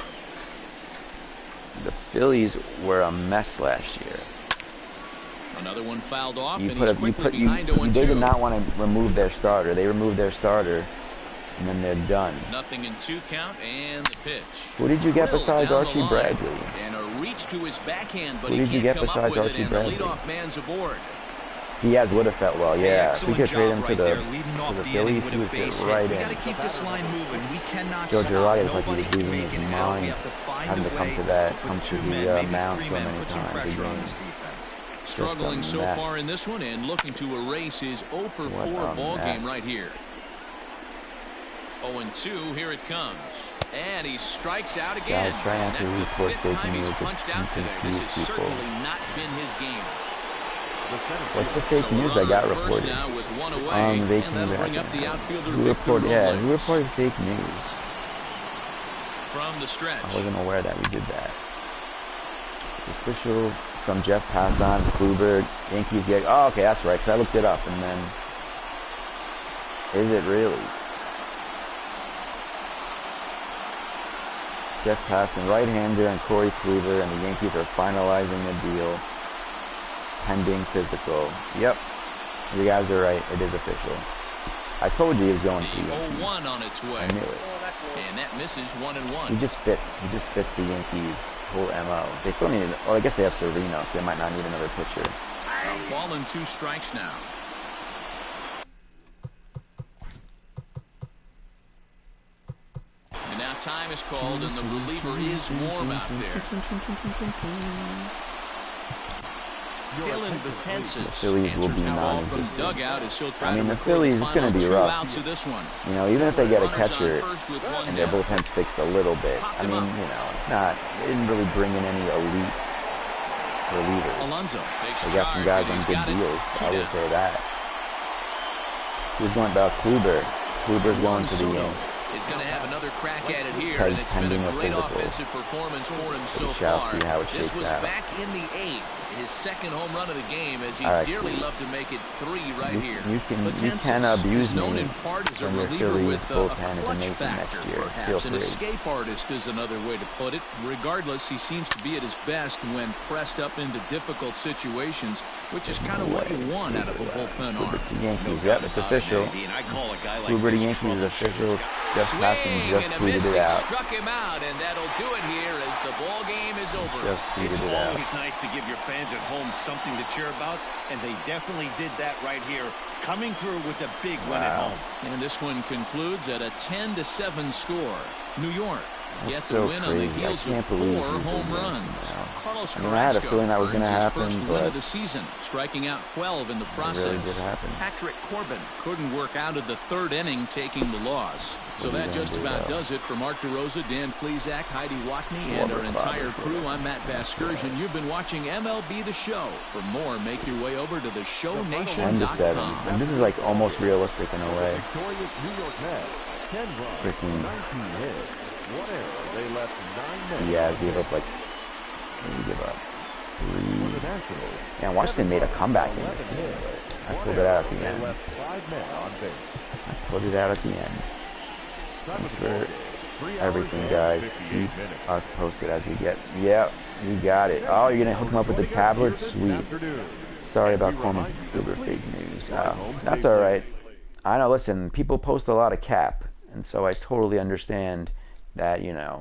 The Phillies were a mess last year. Another one fouled off, You and put he's a, you quickly put you. behind 0-2. They did not want to remove their starter. They removed their starter, and then they're done. Nothing in 2 count, and the pitch. Who did you get Drilled besides down the Archie line. Bradley? And a reach to his backhand, but Who he did you can't get come up besides with Archie it, and Bradley? the leadoff man's aboard. Diaz would have felt well, yeah. If we Excellent could trade job him to right the, there, leading off to the the Phillies, inning he with would a fit base hit. right We in. got to keep this line moving. We cannot Joe stop. Girardi looked like he Nobody was can losing make his an out. We mind, have to find having a to come way to that, put come to 2 the men, maybe mound 3 so men, many put some times a pressure on game. this defense. Struggling so mess. far in this one and looking to erase his 0 for What 4 a ball game mess. right here. 0-2, here it comes. And he strikes out again. Guys, try not to And that's the report 5th fake time he's news. punched It out can today. This confuse has people. certainly not been his game. What's the fake So news we're that got on first reported? now with 1 away, They and that'll bring up the outfielder who Victor reported? Yeah, who Robles. reported fake news? From the stretch. I wasn't aware that we did that. The official from Jeff Passan, Kluber, Yankees get. Oh, okay, that's right. Because I looked it up, and then is it really? Jeff Passan, right-hander, and Corey Kluber, and the Yankees are finalizing the deal, pending physical. Yep, you guys are right. It is official. I told you he was going to the The Yankees. 0-1 on its way. I knew it. And that misses 1-1. He just fits. He just fits the Yankees' whole MO. They still need. Well, I guess they have Sereno, so they might not need another pitcher. A ball and 2 strikes now. And now time is called, and the reliever is warm out there. Dylan Betances Phillies will answers be the call from non-existent. dugout as he'll try I mean, to the record Phillies, the it's going to final be 2 rough. outs of this one. You know, even if they get a Runners on catcher first with 1 and their down. bullpen's fixed a little bit, I mean, you know, it's not. They didn't really bring in any elite relievers. Alonso takes They got some charge, guys and on he's good got it. deals. 2 I will down. say that. Who's going about Kluber? Kluber's going to the Soto is going to have another crack at it here, and it's been pending a a great physical. offensive performance for him so We shall far. see how it This shakes was out. back in the 8th, his second home run of the game, as he All right, dearly Cleve. loved to make it 3 right You- here. you can Betances abuse is known me in part as a when your reliever Phillies with a bullpen is clutch amazing factor, next year. perhaps. Feel An free. escape artist is another way to put it. Regardless, he seems to be at his best when pressed up into difficult situations, which is kind of what you want out of a bullpen Kluber arm. to Yankees. Yep, it's official. And I call a guy like Kluber to this Yankees is official. troubleshooter. Jeff Passan Swing just and a tweeted miss. it He out. struck him out, and that'll do it here as the ball game is over. Just tweeted It's it out. always nice to give your fans at home something to cheer about, and they definitely did that right here, coming through with a big win at Wow. home. And this one concludes at a 10-7 score. New York That's gets so a win on the crazy. I heels of can't 4 believe he's home losing, runs. you know. Carlos I mean, I had a Carrasco feeling that was earns gonna his happen, first win but of the season, striking out 12 in the process. really did happen. Patrick Corbin couldn't work out of the 3rd inning, taking the loss. So What are you that gonna just do, about though? does it for Mark DeRosa, Dan Plesac, Heidi Watney, and our Slobber entire Bob. crew. I'm Matt Vasgersian. You've been watching MLB The Show. For more, make your way over to 10-7, theshownation.com. and this is like almost realistic in a way. Victorious New York Mets. 10 runs, Freaking 19 hits, 1 error. They left 9 men. Diaz gave up like. What did he give up? For the 3. Nationals. Yeah, Washington made a comeback in this 11 game, hits, but I 1 pulled it out at error. the They end. left 5 men on base. I pulled it out at the end. Time Thanks of the ball for game, 3 hours everything, and guys. 58 Keep minutes. us posted as we get. Yep, you got it. Oh, you're gonna hook him up with the tablet? Sweet. Sorry about calling Kluber fake news. That's all right. I know. Listen, people post a lot of cap, and so I totally understand that. You know,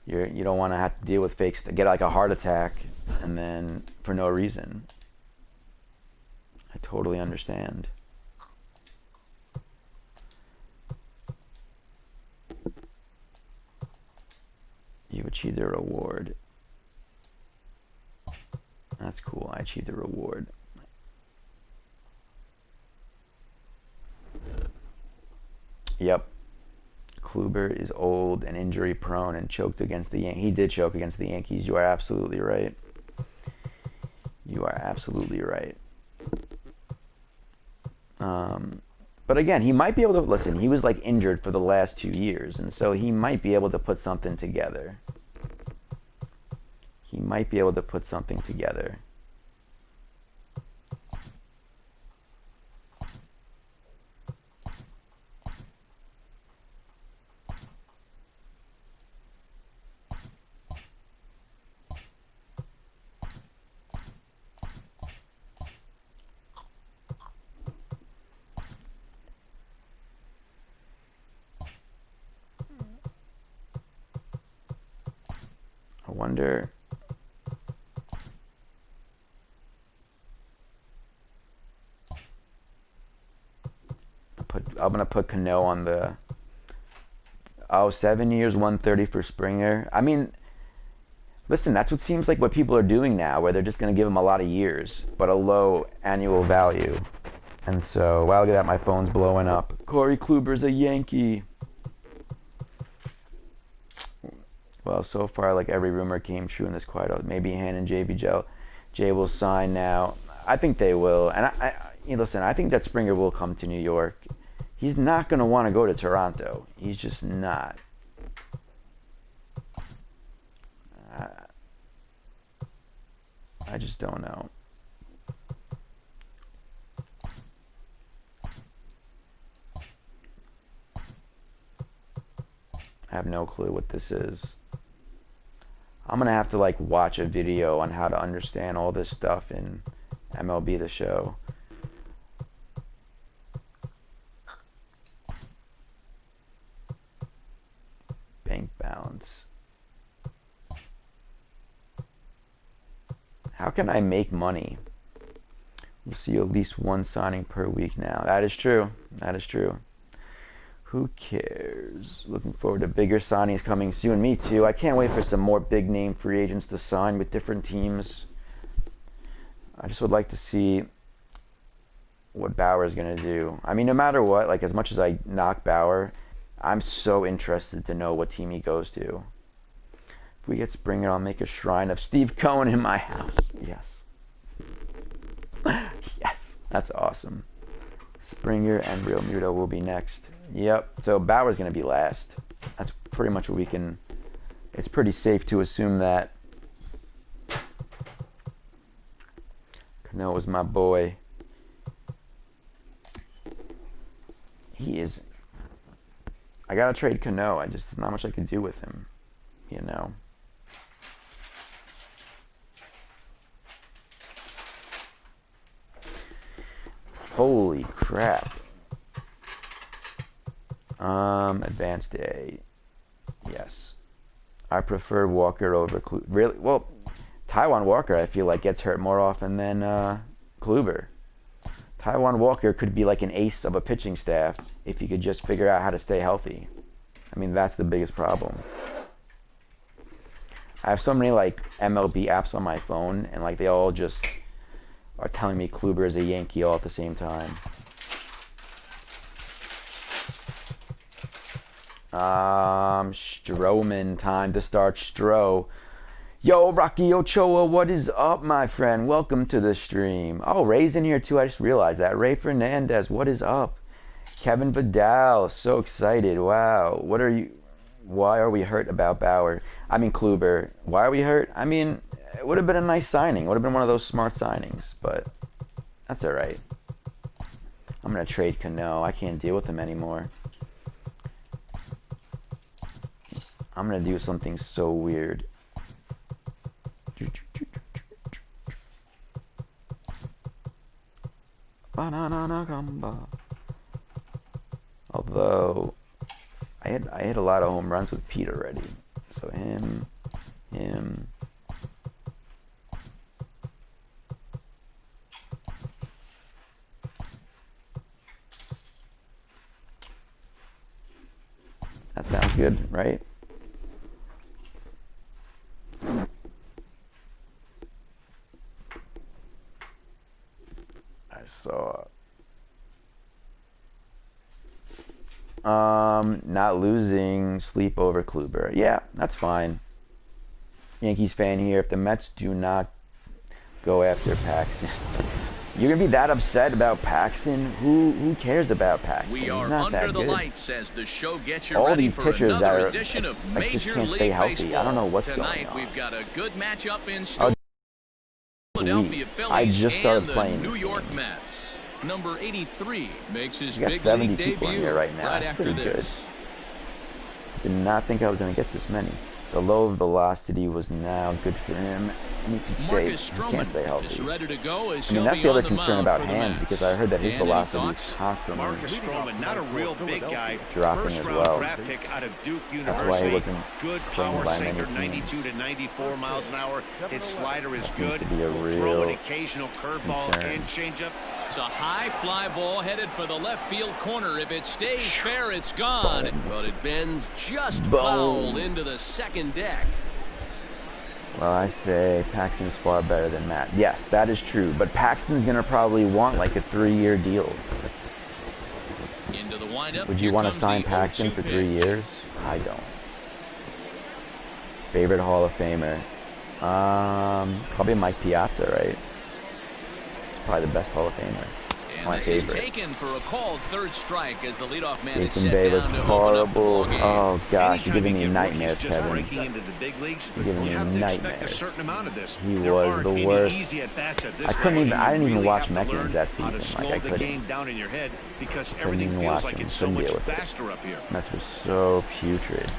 you don't want to have to deal with fakes, get like a heart attack, and then for no reason. I totally understand. You achieved a reward. That's cool. I achieved a reward. Yep. Kluber is old and injury prone and choked against the Yankees. He did choke against the Yankees. You are absolutely right. You are absolutely right. But again, he might be able to, listen, he was like injured for the last 2 years, and so he might be able to put something together. He might be able to put something together. I wonder. I'm gonna put Cano on the. Oh, 7 years, 130 for Springer. I mean, listen, that's what seems like what people are doing now, where they're just gonna give him a lot of years, but a low annual value. And so, wow, look at that, my phone's blowing up. Corey Kluber's a Yankee. Well, so far, like every rumor came true in this quiet. Maybe Han and Jay will sign now. I think they will. And listen, I think that Springer will come to New York. He's not going to want to go to Toronto. He's just not. I just don't know. I have no clue what this is. I'm going to have to like watch a video on how to understand all this stuff in MLB The Show. Bank balance. How can I make money? We'll see at least one signing per week now. That is true. That is true. Who cares? Looking forward to bigger signings coming soon. Me too. I can't wait for some more big name free agents to sign with different teams. I just would like to see what Bauer is going to do. I mean, no matter what, like as much as I knock Bauer, I'm so interested to know what team he goes to. If we get Springer, I'll make a shrine of Steve Cohen in my house. Yes. Yes. That's awesome. Springer and Real Muto will be next. Yep. So Bauer's going to be last. That's pretty much what we can. It's pretty safe to assume that. Cano is my boy. He is. I got to trade Cano. There's not much I can do with him. You know. Holy crap. Advanced day. Yes. I prefer Walker over Kluber. Really? Well, Taijuan Walker, I feel like, gets hurt more often than Kluber. Taijuan Walker could be like an ace of a pitching staff if he could just figure out how to stay healthy. I mean, that's the biggest problem. I have so many like MLB apps on my phone, and like they all just are telling me Kluber is a Yankee all at the same time. Stroman time to start Stro. Yo, Rocky Ochoa, what is up, my friend? Welcome to the stream. Oh, Ray's in here too. I just realized that. Ray Fernandez, what is up? Kevin Vidal, so excited. Wow. Why are we hurt about Bauer? I mean, Kluber. Why are we hurt? I mean, it would have been a nice signing. It would have been one of those smart signings, but that's all right. I'm going to trade Cano. I can't deal with him anymore. I'm going to do something so weird. Although I hit a lot of home runs with Pete already. So him. That sounds good, right? So, not losing, sleep over Kluber. Yeah, that's fine. Yankees fan here. If the Mets do not go after Paxton, you're gonna be that upset about Paxton? Who cares about Paxton? We He's are not under that the good. lights as the show gets you All ready these for pitchers that another are edition of like just Major can't League stay healthy. Baseball. I don't know what's Tonight going on. we've got a good matchup in store. Philadelphia I Phillies just started and the playing New this York game. Mets. Number 83 makes his We got big 70 league people in debut here right now. That's after pretty good. this. Did not think I was going to get this many. The low velocity was now good for him, and he can stay. Marcus He can't Stroman stay is healthy. ready to go as I mean, he'll that's be the on other the concern mound about for the hands Mets. because I heard that his Dan, any velocity is thoughts? constantly Marcus Stroman, not a real big guy. dropping First as round well. draft pick out of Duke That's why he University. wasn't Good playing power by many sinker, teams. 92 to 94 miles an hour. His slider is That seems good. to be a He'll throw an real occasional curveball concern. and changeup. It's a high fly ball headed for the left field corner. If it stays fair, it's gone. Boom. But it bends just Boom. foul into the second deck. Well, I say Paxton's far better than Matt. Yes, that is true. But Paxton's going to probably want like a 3-year deal. Into the windup. Would you Here want to comes sign the Paxton 0-2 for pitch. 3 years? I don't. Favorite Hall of Famer? Probably Mike Piazza, right? Probably the best Hall of Famer. And My this is favorite. taken for a called third strike as the leadoff man is Jason set Bay down was to open up the horrible. ballgame. Oh gosh, you're Anytime giving you me get nightmares, rookies just Kevin. breaking into the big leagues, You're giving you me have to expect a nightmares. certain amount of this. He There was aren't the any worst. easy at-bats at this I couldn't level, even. and I you didn't even really watch have to Mekins learn that how to season. slow Like I the couldn't. game down in your head because Couldn't everything even feels watch like him. it's so Couldn't much deal with it. faster up here. Mets was so putrid.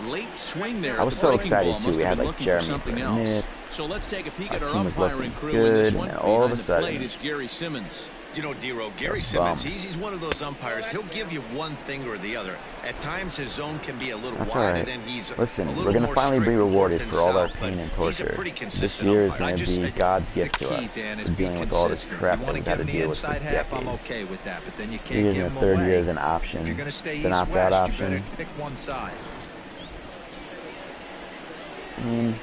Late swing there. I was The so breaking excited ball too. must We have had been like looking for Jeremy something else. Burnett. So let's take a peek Our at our team was umpiring looking crew in this good, one. and all of a Behind the sudden- plate is Gary Simmons. You know, D-Row, Gary bum. Simmons, he's one of those umpires. He'll give you one thing or the other. At times, his zone can be a little That's wide, all right. and then he's Listen, a little we're going to more finally be strict rewarded north for all our and south, pain and but he's a torture. pretty This consistent year is umpire. going to be God's gift the to key, us. Dan, is We're be dealing with all this consistent. crap You that want we've to had to give me deal with for inside half, I'm decades. okay with that, but then you 3 can't years give and him a third away. year is an If option. you're going to stay It's an opt-out east-west, you better option. pick one side. I mean,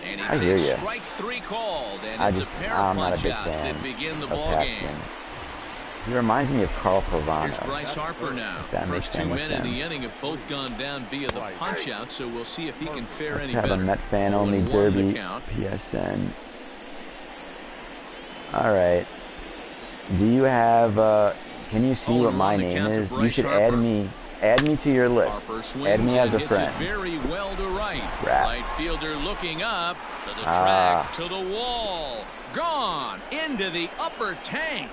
And he I hear takes ya. strike 3 called, and I it's just, a pair I'm of not a big punch-outs fan that begin the of ball Paxton. game. He reminds me of Carl Here's Pavano. Bryce Harper now. If that First makes 2 any men in the sense. inning have both gone down via the punch-out, so we'll see if he can fare Let's any have better. a Met fan only 0-1 derby. the count. PSN. All right. Do you have? Can you see 0-1 what my the name count to is? You Bryce should Harper. add me to your list. Harper swings Add me as and a hits friend. it very well to right. Crap. Right fielder looking up to the Ah. track, to the wall. Gone into the upper tank.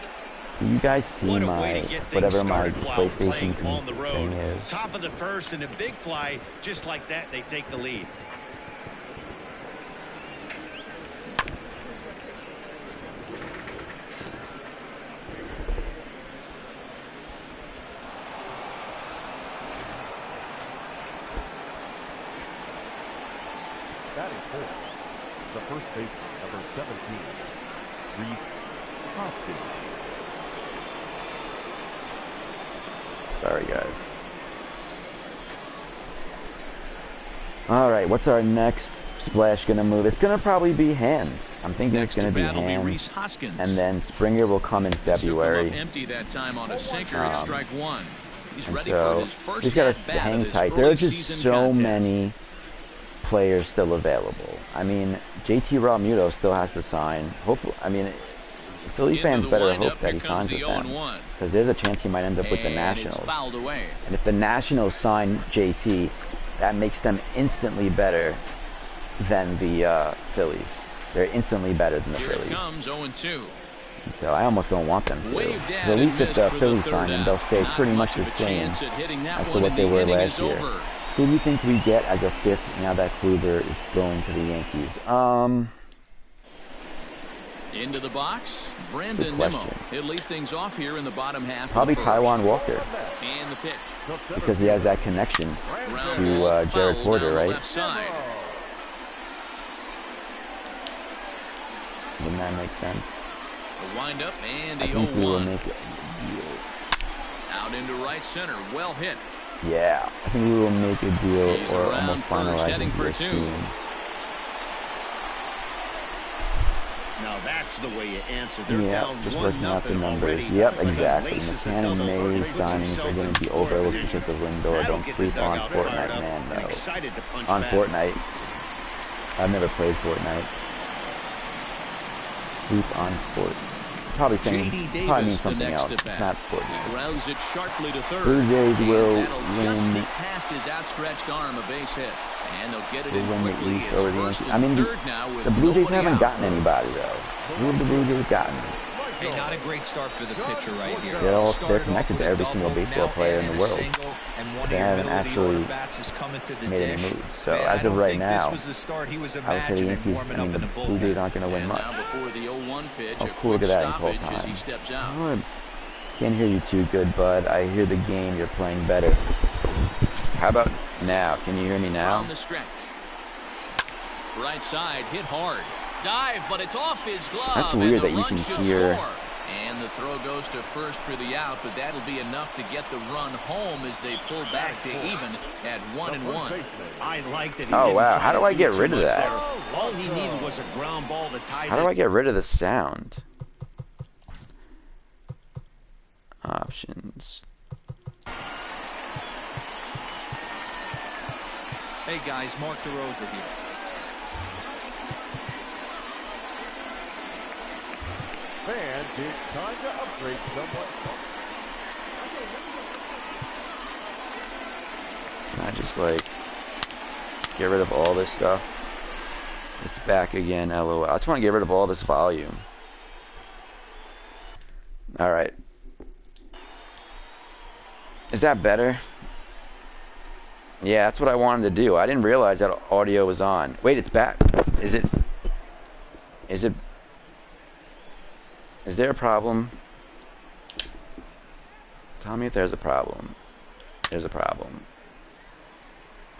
Do you guys see What a way my to get things whatever my started while PlayStation playing on the road. thing is? Top of the first and a big fly, just like that, they take the lead. Batting fourth, the first baseman, number 17, Reese Hoskins. Sorry, guys. All right, what's our next splash gonna move? It's gonna probably be Hand. I'm thinking Next it's gonna to be bat will be Hand, Reese Hoskins. and then Springer will come in This will come February. up empty that time on a sinker. It's strike 1. He's And ready so for his first he's got to at-bat of hang this tight. There early are just season so contest. many players still available. I mean, JT Realmuto still has to sign. Hopefully, I mean, Philly Into fans the better windup, hope that he here comes signs the with them, 0-1. because there's a chance he might end up with the And Nationals. it's fouled away. And if the Nationals sign JT, that makes them instantly better than the Phillies. They're instantly better than the Here it Phillies. comes, 0-2. And so I almost don't want them to. Waved But at at and least if missed the for Phillies third sign him, out. they'll stay Not pretty much much the of a same chance at hitting that as to one what in they the were inning last is year. over. Who do you think we get as a fifth now that Kluber is going to the Yankees? Into the box, Brandon Good Nimmo. question. He'll lead things off here in the bottom half. Probably of the first. Taiwan Walker, And the pitch. because he has that connection Ground to ball Jared foul Porter, down the right? left side. Wouldn't that make sense? The windup and the I think we will 0-1. make a deal. Out into right center. Well hit. Yeah, I think we will make a deal He's or around almost first, finalize heading it for here two. soon. Now that's the way you answer. They're Yeah, down just 1-0 working out the numbers. already. Yep, But the exactly. laces the McCann and dugout owner Mays puts signings himself are going in to be scoring overlooked position. because of Lindor. That'll Don't get the sleep on dugout fired Fortnite, up man, and though. excited to punch On back. Fortnite. I've never played Fortnite. Sleep on Fortnite. Probably saying, probably means something else. It's not Fortnite. Grounds it sharply to third. Blue Jays will That'll just win. sneak past his outstretched arm, a base hit. And they'll get it Will in win the quickly. East It's over the first Yankees. and I mean, third now with the Blue Jays nobody haven't out. gotten anybody though. Who have the Blue Jays gotten? Hey, not a great start for the pitcher right here. They're connected to every single baseball player in the world. They haven't actually made any moves. So as of right now, I would say the Yankees, I mean, the Blue Jays aren't going to win And much. now before the 0-1 pitch, Oh, a cool, look quick at that in call stoppage as he time. steps out. Good. Can't hear you too good, bud. I hear the game. You're playing better. How about now? Can you hear me now? On the stretch. Right side, hit hard. Dive, but it's off his glove. That's weird and the that you run can should hear- score. And the throw goes to first for the out, but that'll be enough to get the run home as they pull back to even at 1-1. I liked it. He Oh, didn't wow. try How to do I get too rid of much that? there. All he needed was a ground ball to tie How do I get rid of the sound? Options. Hey guys, Mark DeRosa here. Fans, it's time to upgrade someone. Can I just, like, get rid of all this stuff? It's back again, LOL. I just want to get rid of all this volume. Alright. Is that better? Yeah, that's what I wanted to do. I didn't realize that audio was on. Wait, it's back. Is it... Is there a problem? Tell me if there's a problem. There's a problem.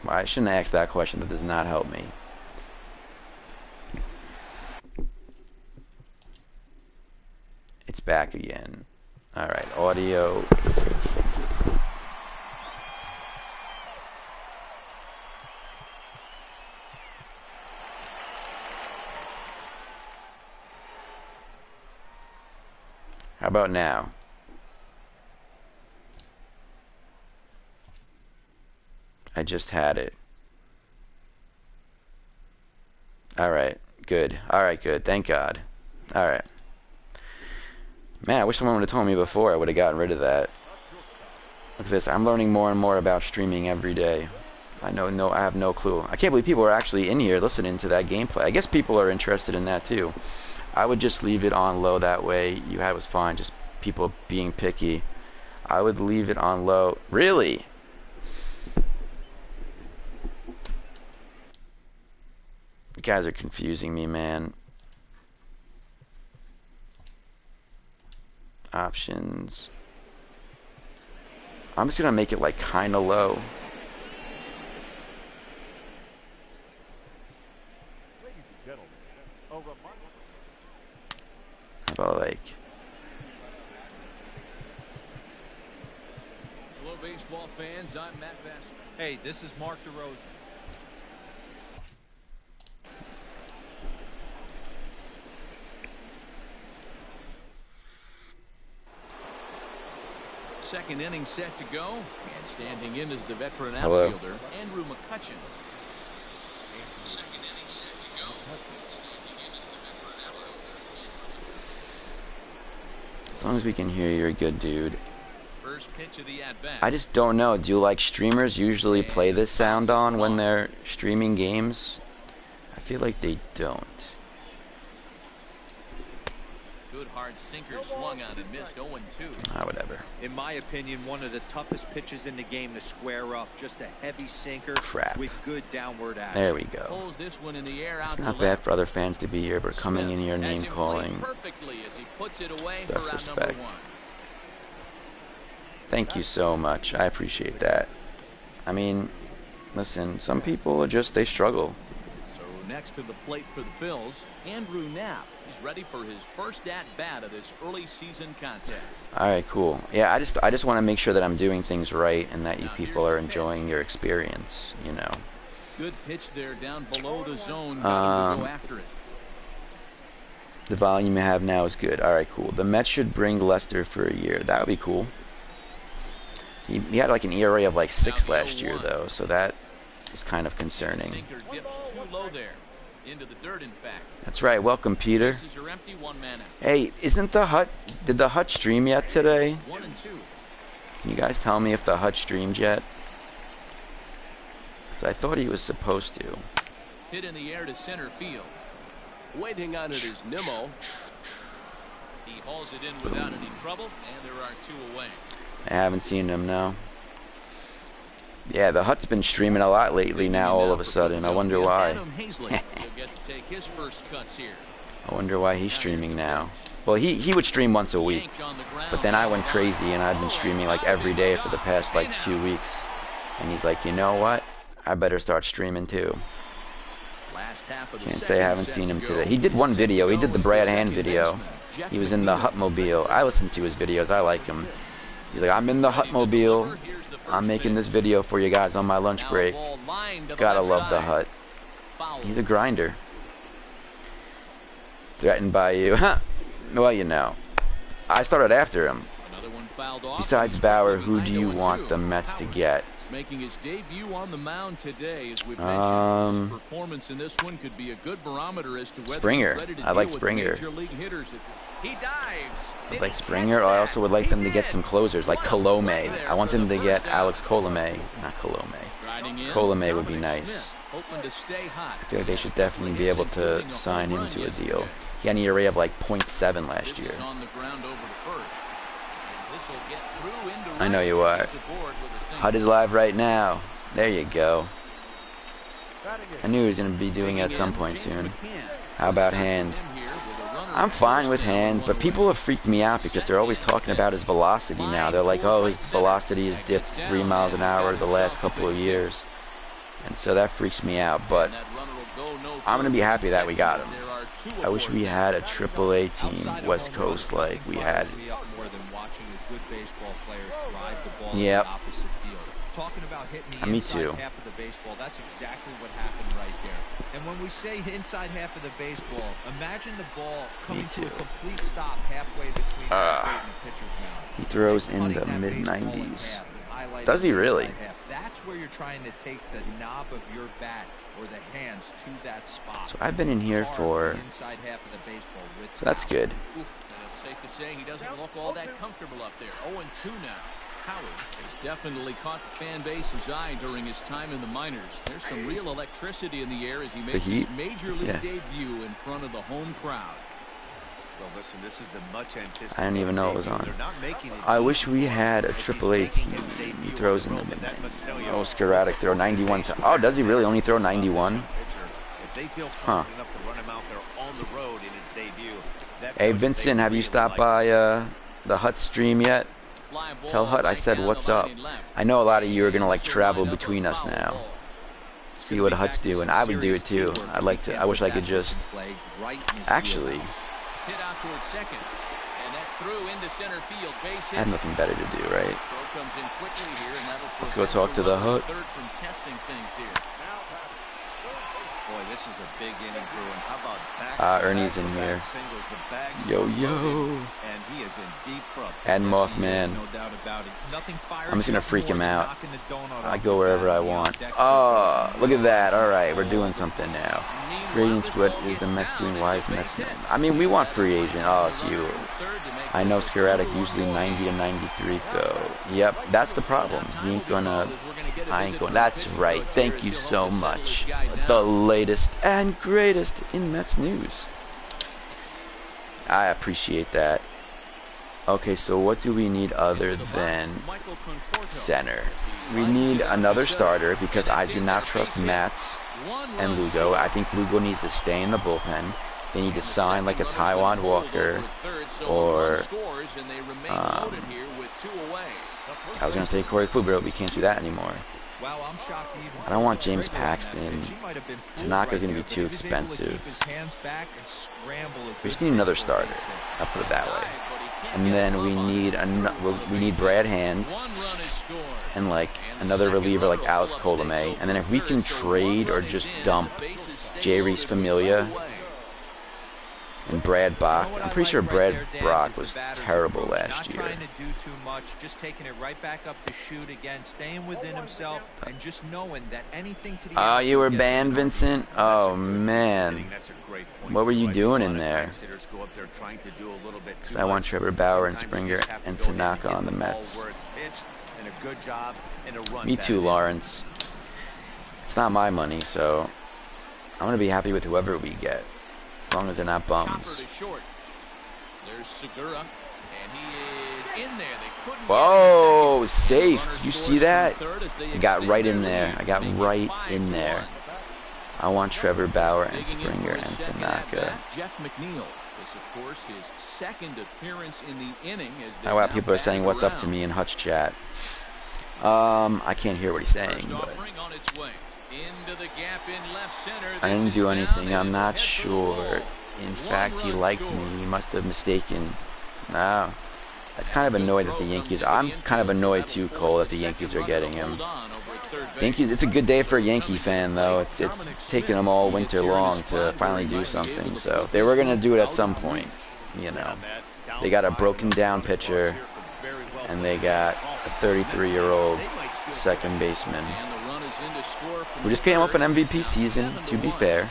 Well, I shouldn't ask that question. That does not help me. It's back again. Alright, audio. How about now? I just had it. Alright, good. Alright, good. Thank God. Alright. Man, I wish someone would have told me before. I would have gotten rid of that. Look at this. I'm learning more and more about streaming every day. I have no clue. I can't believe people are actually in here listening to that gameplay. I guess people are interested in that too. I would just leave it on low that way. You had it was fine. Just people being picky. I would leave it on low. Really? You guys are confusing me, man. Options. I'm just gonna make it like kinda low. Ladies and gentlemen, a reminder. How about like... Hello, baseball fans. I'm Matt Vassar. Hey, this is Mark DeRosa. Second inning set to go, and standing in is the veteran Hello. outfielder, Andrew McCutchen. Second inning set to go, and standing in is the veteran outfielder. As long as we can hear you, you're a good dude. First pitch of the at-bat. I just don't know. Do like streamers usually play this sound on when they're streaming games? I feel like they don't. Good hard sinker swung on and missed 0-2. Ah, whatever. In my opinion, one of the toughest pitches in the game to square up. Just a heavy sinker Crap. with good downward action. There we go. Pulls this one in the air out It's to not left. bad for other fans to be here, but coming in here Smith has name him calling. played perfectly as he puts it away Stuff for out respect. number 1. Thank you so much. I appreciate that. I mean, listen, some people are just, they struggle. So next to the plate for the Phils, Andrew Knapp is ready for his first at-bat of this early season contest. All right, cool. Yeah, I just want to make sure that I'm doing things right and that you people are enjoying your experience, you know. Good pitch there down below the zone. Got him to go after it. The volume you have now is good. All right, cool. The Mets should bring Lester for a year. That would be cool. He had like an ERA of like 6 last year, though, so that is kind of concerning. Sinker dips too low there. Into the dirt, in fact. That's right. Welcome, Peter. Bases are empty, 1 man out. Hey, isn't the Hut... Did the Hut stream yet today? 1 and 2. Can you guys tell me if the Hut streamed yet? Because I thought he was supposed to. Hit in the air to center field. Waiting on it is Nimmo. He hauls it in without any trouble, and there are 2 away. I haven't seen him, no. Yeah, the Hut's been streaming a lot lately now, all of a sudden. I wonder why. Adam Hazley will get to take his first cuts here. I wonder why he's streaming now. Well, he would stream once a week, but then I went crazy and I've been streaming like every day for the past like 2 weeks. And he's like, you know what? I better start streaming too. Can't say I haven't seen him today. He did one video. He did the Brad Hand video. He was in the Hutmobile. I listen to his videos. I like him. He's like, I'm in the Hutmobile. I'm making this video for you guys on my lunch break. Gotta love the Hut. He's a grinder. Threatened by you. Huh. Well, you know. I started after him. Besides Bauer, who do you want the Mets to get? Making his debut on the mound today, as we've mentioned, his performance in this one could be a good barometer as to whether Springer. he's ready to I like deal with Springer. major league hitters. He dives. I like Springer. I also would like them to get some closers, like Colome. I want them to get Alex Colome. Not Colome. Colome would be nice. I feel like they should definitely be able to sign him to a deal. He had an ERA of like .7 last year. I know you are. Hut is live right now. There you go. I knew he was going to be doing it at some point soon. How about Hand? I'm fine with Hand, but people have freaked me out because they're always talking about his velocity now. They're like, oh, his velocity has dipped 3 miles an hour the last couple of years. And so that freaks me out, but I'm going to be happy that we got him. I wish we had a AAA team, West Coast, like we had. Yep. Talking about hitting the Me inside too. half of the baseball, that's exactly what happened right there. And when we say inside half of the baseball, imagine the ball coming to a complete stop halfway between the plate and the pitcher's mound. He throws in the mid-90s. Does he really? That's where you're trying to take the knob of your bat or the hands to that spot. So I've been in here for... Inside half of the baseball with So that's good. It's safe to say he doesn't look all that comfortable up there. 0-2 now. Howard has definitely caught the fan base's eye during his time in the minors. There's some real electricity in the air as he makes his major league debut in front of the home crowd. Well, listen, this is the much anticipated. I didn't even know it was on. They're not making it I wish we had a AAA team. He throws in the mid. Oh, sporadic throw 91 to. Oh, does he really only throw 91? Huh. Hey, Vincent, have you stopped by the Hut stream yet? Tell Hut I said what's up. I know a lot of you are gonna like travel between us now. See what Hut's doing. I would do it too. I'd like to. I wish I could just. Actually. I have nothing better to do, right? Let's go talk to the Hut. Boy, this is a big inning, Bruin. How about Ernie's in here. Yo, yo. And he is in deep trouble. And Mothman. I'm just gonna freak him out. I go wherever I want. Oh, look at that. All right, we're doing something now. Free agents, what is the Mets doing? Why is Mets doing? I mean, we want free agent. Oh, it's you. I know Sporadic usually 90 to 93, so yep, that's the problem. He ain't gonna. I ain't going. That's right. Thank you so much. The latest and greatest in Mets news. I appreciate that. Okay, so what do we need other than center? We need another starter because I do not trust Matz and Lugo. I think Lugo needs to stay in the bullpen. They need to sign like a Taiwan Walker or I was going to say Corey Kluber, but we can't do that anymore. I don't want James Paxton. Tanaka's going to be too expensive. We just need another starter. I'll put it that way. And then we need Brad Hand and like another reliever like Alex Colome. And then if we can trade or just dump J. Reese Familia, and Brad Bach. You know what I'm I pretty like sure right Brad there, Dan, Brock is the was batter's terrible approach, last not year. trying to do too much, just taking it right back up the chute again, staying within himself, and just knowing that anything to the Oh, you outfield were gets banned, his Vincent? Oh, man. That's a great point. What were you I think doing a in lot of there? times hitters go up there trying to do a little bit Because too I want much. Trevor Bauer and Sometimes you Springer just have to and go ahead Tanaka hit on the ball Mets. where it's pitched, and a good job and a run Me batted too, in. Lawrence. It's not my money, so I'm going to be happy with whoever we get, as long as they're not bums. Chopper to short. There's Segura, and he is in there. They couldn't Whoa, get him second. safe. Runner You see scores that? from third as they I got extend right their in there. lead, I got making it right 5-1. in there. I want Trevor Bauer and Digging in Springer for his and second Tanaka. at-bat, Jeff McNeil. This, of course, his second appearance in the inning. As they Oh, wow, now people are saying batting what's up to around. me in Hutch chat. I can't hear what he's saying, First but offering on its way. Into the gap in left center. I This didn't is do down, anything. and I'm it will not head for the sure. wall. In fact, he One-run liked score. me. He must have mistaken. No. That's kind of Good annoyed that throw the comes Yankees. into I'm the kind of infield, so annoyed that'll too, force Cole, that the the Yankees second are runner getting to him. hold on over at third base. Yankees. It's a good day for a Yankee fan, though. It's taken them all winter long to finally do something. So they were gonna do it at some point. You know, they got a broken down pitcher, and they got a 33-year-old second baseman And the run is in to score from who just came off an third. MVP Now season. To be 7-1. fair,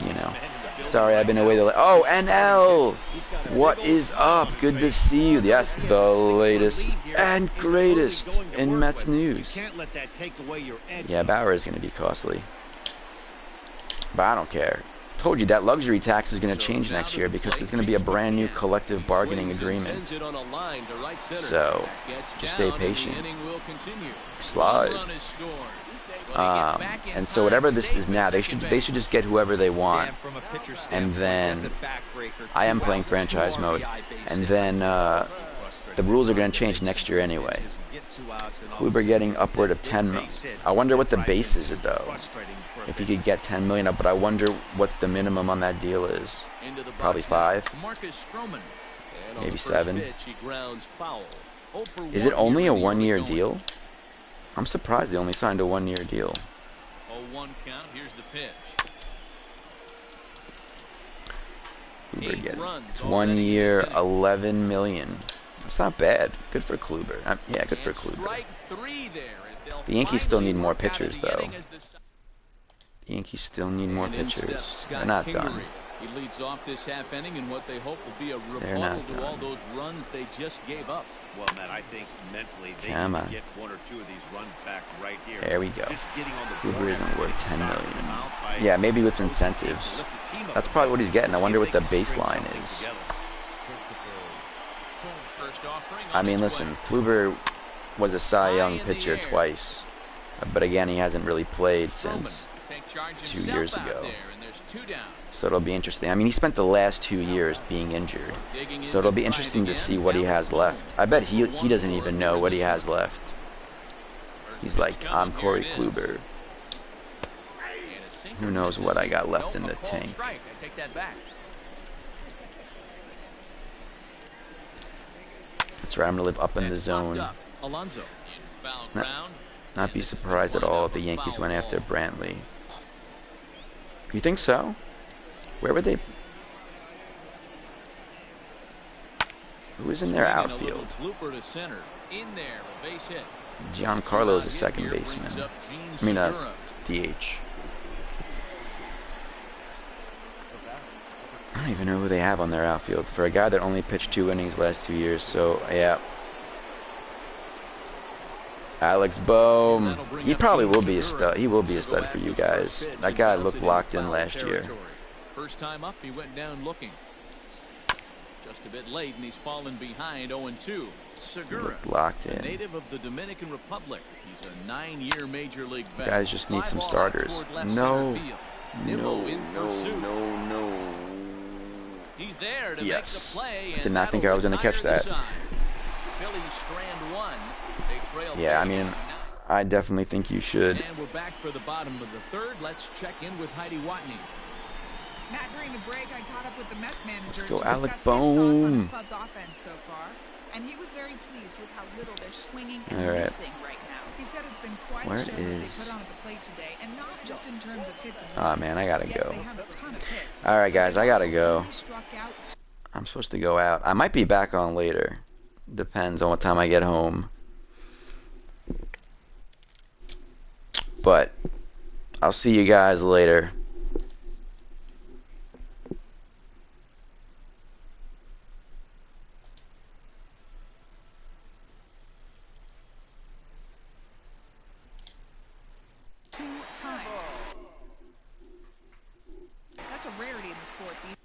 You you know. Sorry, I've been away. Oh, NL. What is up? Good to see you. Yes, the latest and greatest in Mets news. Yeah, Bauer is going to be costly, but I don't care. Told you that luxury tax is going to change next year because there's going to be a brand new collective bargaining agreement. So just stay patient. Slide. And so whatever this is now, they should just get whoever they want. And then I am playing franchise mode, and then the rules are going to change next year anyway. Kluber getting upward of 10 million. I wonder what the base is though. If you could get 10 million up, but I wonder what the minimum on that deal is. Probably 5, maybe 7. Is it only a 1-year deal? I'm surprised they only signed a 1-year deal. 0-1 count. Here's the pitch. Kluber getting it's 1 year, 11 million. That's not bad. Good for Kluber. Yeah, good for Kluber. The Yankees still need more pitchers, though. The Yankees still need more pitchers. They're not done. He leads off this half inning in what they hope will be a They're rebuttal not to all done. those runs they just gave up. Well, Matt, I think mentally they Come need on. to get 1 or 2 of these runs back right here. There we go. Just getting on the Kluber board isn't after worth they 10 sock million. them out by Yeah, maybe with those incentives. teams to lift the team up That's a probably bit. what he's getting. I Let's wonder see what if the they can string baseline something is. together. First offering I on mean, its listen, way. Kluber was a Cy Young High in the pitcher air. twice. But again, he hasn't really played Stroman since take charge 2 himself years out ago. there, and there's 2 down. So it'll be interesting. I mean, he spent the last 2 years being injured. So it'll be interesting to see what he has left. I bet he doesn't even know what he has left. He's like, I'm Corey Kluber. Who knows what I got left in the tank. I take that back. That's right, I'm going to live up in the That's knocked zone. up. Alonso in foul Not- ground. Not be surprised at all if the Yankees went after Brantley. You think so? Where would they... Who is in their outfield? To center. In there, a base hit. Giancarlo's a second baseman. I mean, DH. I don't even know who they have on their outfield. For a guy that only pitched 2 innings last 2 years, so, yeah. Alex Bohm. He probably will be a stud. He will be a stud for you guys. That guy looked locked in last year. First time up, he went down looking. Just a bit late, and he's fallen behind 0-2. Segura, Looked locked a in. native of the Dominican Republic. He's a 9-year major league You vet. guys just need some Fly ball starters. toward left No. center field. No, Nimmo in pursuit. no. He's there to Yes. make the play. I did not think I was going to catch that. Phillies strand 1. They trail Yeah, I big. mean, It's 9. I definitely think you should. And we're back for the bottom of the third. Let's check in with Heidi Watney. Matt, during the break, I caught up with the Mets manager go, to Alec discuss his thoughts on his Bohm. club's offense so far. And he was very pleased with how little they're swinging All and right. missing right now. He said it's been quite Where a show that they is- put on at the plate today, and not just in terms of hits and Aw, runs. man, I gotta Yes, go. they have a ton of hits, All right, but guys, they've I gotta also go. only struck out I'm supposed to go out. I might be back on later. Depends on what time I get home. But I'll see you guys later. two times. That's a rarity in the sport.